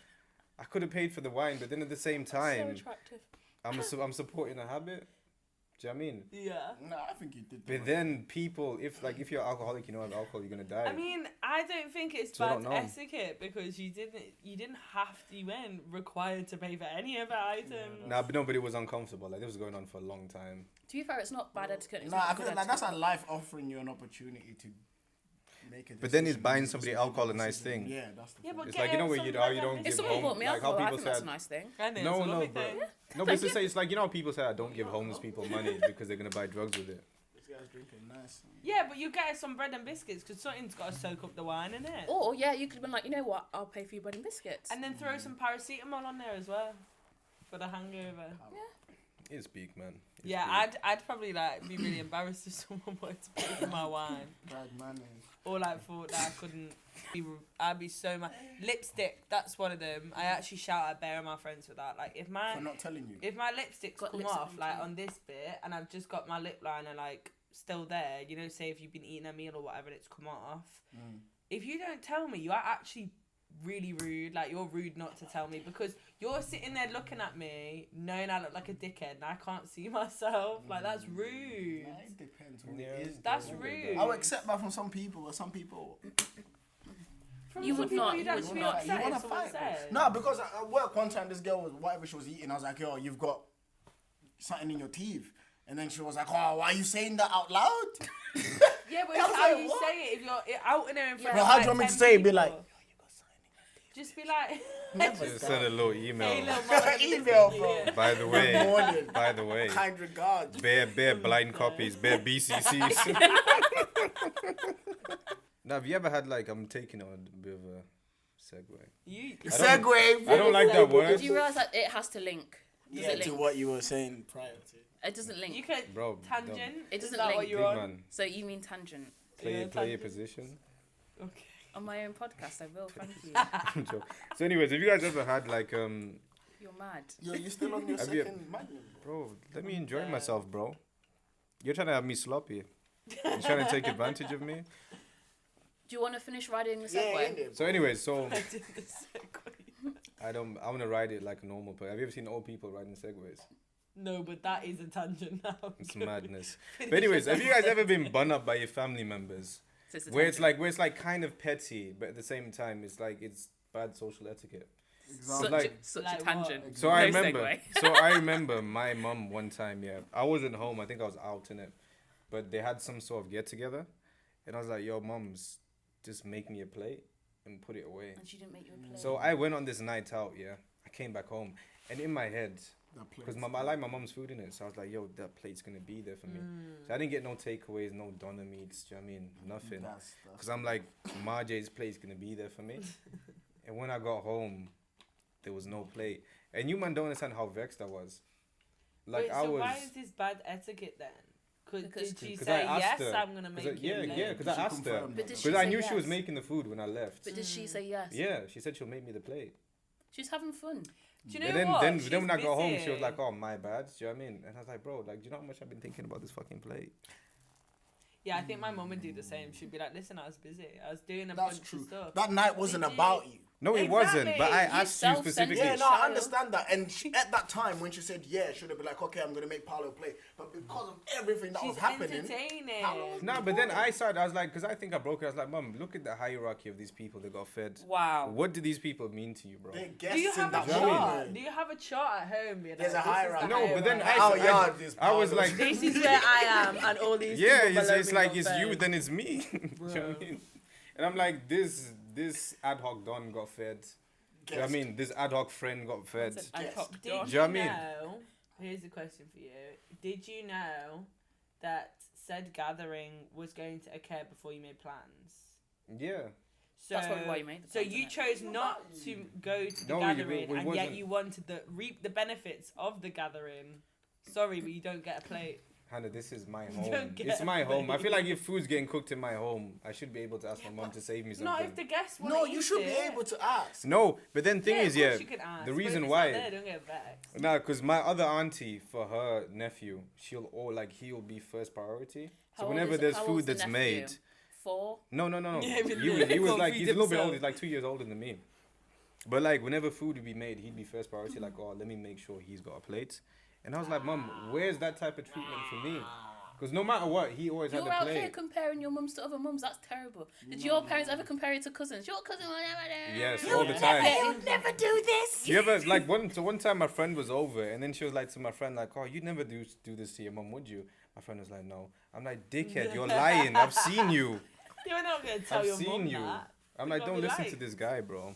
I could have paid for the wine, but then at the same So time, attractive. I'm supporting a habit. Do you know what I mean? Yeah. No, I think you did. But then people, if you're alcoholic, you know have alcohol, you're gonna die. I mean, I don't think it's So I bad don't know. etiquette because you didn't have to, you weren't required to pay for any of the items. Nah, but no, but it was uncomfortable. Like this was going on for a long time. To be fair, it's not bad etiquette. It's Nah, not I good feel like that's etiquette. a life offering you an opportunity to make a decision. But then he's buying and somebody just make alcohol a decision. nice thing. Yeah, that's the Yeah, thing. but It's get like, you know her where some you bread don't and give If someone home- bought me like how alcohol, I people think that's a said- nice thing. I know, No, it's a no, lovely bro. thing. No, but it's like, you know how people say I don't give homeless people money because they're gonna buy drugs with it. This guy's drinking nice. Yeah, but you get her some bread and biscuits because something's got to soak up the wine in it. Or yeah, you could have been like, you know what? I'll pay for your bread and biscuits. And then throw some paracetamol on there as well for the hangover. It's big, man. It's Yeah, big. I'd probably like be really embarrassed if someone wanted to pay for my wine, Bad mayonnaise. or like thought that I couldn't. I'd be so mad. Lipstick, that's one of them. I actually shout at Bear and my friends for that. Like if For my not telling you. lipsticks Got come lipstick off on like too. on this bit and I've just got my lip liner like still there, you know, say if you've been eating a meal or whatever and it's come off. If you don't tell me, you are actually really rude. Like you're rude not to tell me because you're sitting there looking at me knowing I look like a dickhead and I can't see myself. Like that's rude. Yeah, it depends who Yeah. it is. That's though. rude. I'll accept that from some people, but some people. From You some would people not, You'd you would actually be not. upset You wanna if someone fight? said. No, because at work one time this girl was whatever she was eating. I was like, yo, you've got something in your teeth. And then she was like, oh, why are you saying that out loud? Yeah, but I was it's how like, you what? say it. If you're out in there in front Well, of how like do you want me to 10 say it? Be people, like, just be like, Never Just send a little email. hey, little mother, Email, bro. yeah. By the Good way, morning. by the way, Kind regards. bare blind copies, bare BCCs. Now, have you ever had like I'm taking on a bit of a segue? You, Segue. I don't like that word, Did you realise that it has to link? Does Yeah, it to link? what you were saying prior to. It doesn't link. you could bro. tangent. It Is doesn't that what link. Big you're on? man, So you mean tangent? play Yeah, play your tangent. position. Okay. On my own podcast, I will. Thank you. I'm joking. So, anyways, have you guys ever had like You're mad. Yo, you still on your Have you- second magnum, bro? bro? Let me enjoy myself, bro. You're trying to have me sloppy. You're trying to take advantage of me. Do you want to finish riding the Yeah, Segway? in there, So, anyways, so I did the segue. I want to ride it like a normal person. Have you ever seen old people riding segways? No, but that is a tangent now. It's madness. But anyways, have you guys ever been bun up by your family members? So it's a Where it's tangent. like kind of petty, but at the same time it's like it's bad social etiquette. Example. like- such Like a what? tangent. So I No remember. segue. So I remember my mum one time. Yeah, I wasn't home. I think I was out in it, but they had some sort of get together, and I was like, "Yo, mums, just make me a plate and put it away." And she didn't make you a plate. So I went on this night out. Yeah, I came back home, and in my head, Because I like my mum's food in it, so I was like, yo, that plate's gonna be there for me. So I didn't get no takeaways, no doner meats. Do you know what I mean? Nothing. Because I'm like, Marjay's plate's gonna be there for me. And when I got home, there was no plate. And you man don't understand how vexed I was. Like Wait, I so was. why is this bad etiquette then? Did she 'Cause say I asked yes? her. I'm gonna make you. Yeah, because I asked her. confirmed But did she Because I say knew she was yes? making the food when I left. But did she say yes? Yeah, she said she'll make me the plate. She's having fun. Do you know And then, what? then She's when I got home, she busy. was like, "Oh, my bad." Do you know what I mean? And I was like, "Bro, like, do you know how much I've been thinking about this fucking plate?" Yeah, I think my mum would do the same. She'd be like, "Listen, I was busy. I was doing a That's bunch true. of stuff." That night wasn't Did you? about you. No, it wasn't. But I Exactly. asked you specifically. Yeah, no, Shallow. I understand that. And she, at that time, when she said yeah, she would have been like, okay, I'm gonna make Paulo play. But because of everything that She's was happening, entertaining. No, but then I started. I was like, because I think I broke it. I was like, "Mum, look at the hierarchy of these people that got fed. Wow. What do these people mean to you, bro?" they're Do guests you in have a that Do you know what I mean? chart? Do you have a chart at home? You're There's like, a this is hierarchy. the No, but then hierarchy. Our yard is I was Paulo's. like, This is where I am, and all these. yeah, people below it's me like got it's you, fed. then it's me. Do you know what I mean? And I'm like, this ad hoc don got fed. Do you know what I mean? This ad hoc friend got fed. It's an ad hoc Did Josh. Do you know you what I mean? know? Here's a question for you. Did you know that said gathering was going to occur before you made plans? Yeah. So, That's probably why you made the So plans, you innit? chose not to go to the No, gathering, we and yet wasn't. you wanted to reap the benefits of the gathering. Sorry, but you don't get a plate. Hannah, this is my Don't home. get It's my a home. I plate. feel like if food's getting cooked in my home, I should be able to ask my mom to save me something. Not if the guests want No, to you eat should it. be able to ask. No, but then thing Yeah, is, of course yeah, you can ask, the but if reason it's why. not there, don't get vexed. Nah, because my other auntie, for her nephew, he'll be first priority. How So old whenever is- there's how food old's the that's nephew? made. 4. No. Yeah, but he was can't like, feed he's a little bit himself. older, he's like 2 years older than me. But like, whenever food would be made, he'd be first priority. Like, oh, let me make sure he's got a plate. And I was like, Mum, where's that type of treatment for me? Because no matter what, he always had You're a out here plate. comparing your mums to other mums. That's terrible. Did your parents ever compare you to cousins? Your cousin will never do. Yes, all the time. You would never do this. You ever like one time my friend was over and then she was like to my friend like, oh, you'd never do this to your mum, would you? My friend was like, no. I'm like, dickhead, you're lying. I've seen you. You're not going to tell I've your mum seen you. that. I'm You've like, gotta don't be listen like- to this guy, bro.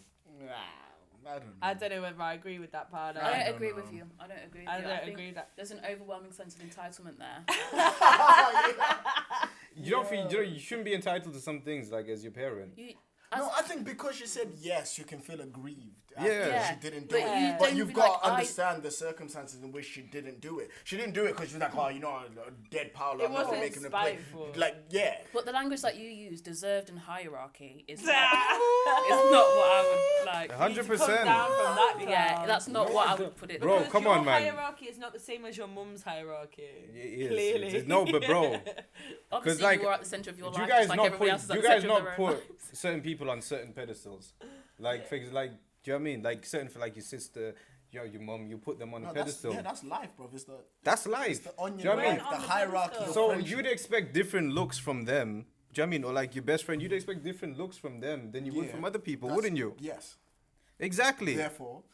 I don't know whether I agree with that part. I I don't don't agree know. with you. I don't agree with I you. don't think agree that. there's an overwhelming sense of entitlement there. You don't feel you shouldn't be entitled to some things like as your parent. You, No, I think because you said yes, you can feel aggrieved. Yeah. Yeah, She didn't do but it. you But don't you've be got to like, understand the circumstances in which she didn't do it. She didn't do it because she was like, oh, you know, a dead Paulo. It I'm not gonna wasn't make him a plate. spiteful. Like, yeah. But the language that you use, deserved and hierarchy, is not what I would like. 100%. Come down from that Yeah, cloud. that's not No, what I I would put it. Bro, Because come your on, man. hierarchy is not the same as your mum's hierarchy. It is. Clearly. No, but bro, Obviously, like, you are at the center of your do you life, guys just like not everybody put else is at you the guys center of not their own put lives. certain people on certain pedestals, like things like do you know what I mean? Like certain for like your sister, your mum, you put them on a No, that's, pedestal. yeah, that's life, bro. It's the, That's life. it's the onion, Do you know what I life, mean? the On the hierarchy pedestal. of So friendship. you'd expect different looks from them. Do you know what I mean? Or like your best friend, you'd expect different looks from them than you would Yeah, from other people, that's- wouldn't you? Yes. Exactly. Therefore,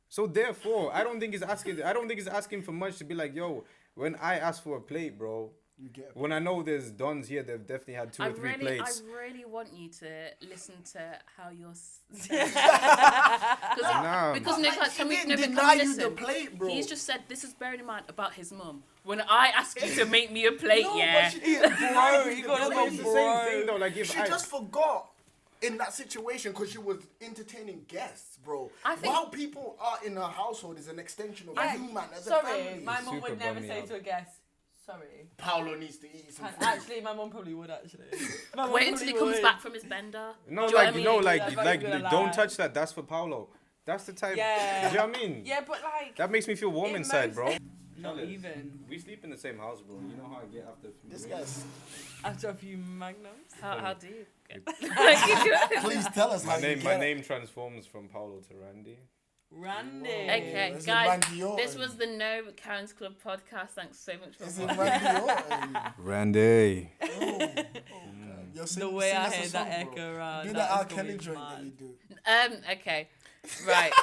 So therefore, I don't think it's asking for much to be like, yo, when I ask for a plate, bro, you get. when I know there's dons here, they've definitely had two or three plates. I really want you to listen to how you're. Nah. Because Nick, like, He can we didn't never deny you listen? the plate, bro. He's just said this is bearing in mind about his mum. When I ask you to make me a plate, No, yeah. but she didn't deny Bro, you you the gotta But plate. it's the Bro. same thing though. Like if She just forgot in that situation because she was entertaining guests, bro. I think- While people are in her household is an extension of Yeah, you, man, as a Sorry, family. my mum Super would never bummy say out. to a guest, sorry. Paulo needs to eat some And food. actually, my mum probably would actually. My mum Wait until he probably comes would. back from his bender. no, Do you know like what I no, mean? like That's why like you're gonna don't lie. touch that. That's for Paulo. That's the type. Yeah. Do you know what I mean? Yeah, but like. That makes me feel warm in inside, most- bro. Not Charlotte, even. We sleep in the same house, bro. You know how I get after. This guy's. After a few magnums. How do you get? Please tell us how My you name, get my it. name transforms from Paulo to Randy. Randy. Okay, Is it guys, Randy Orton? this was the No Karen's Club podcast. Thanks so much Is for it watching. Randy Orton? Randy. You're The sing- way sing I us a hear song, that bro. echo around. Do that that R. is gonna Kelly be joint that mad. you do. Okay, right.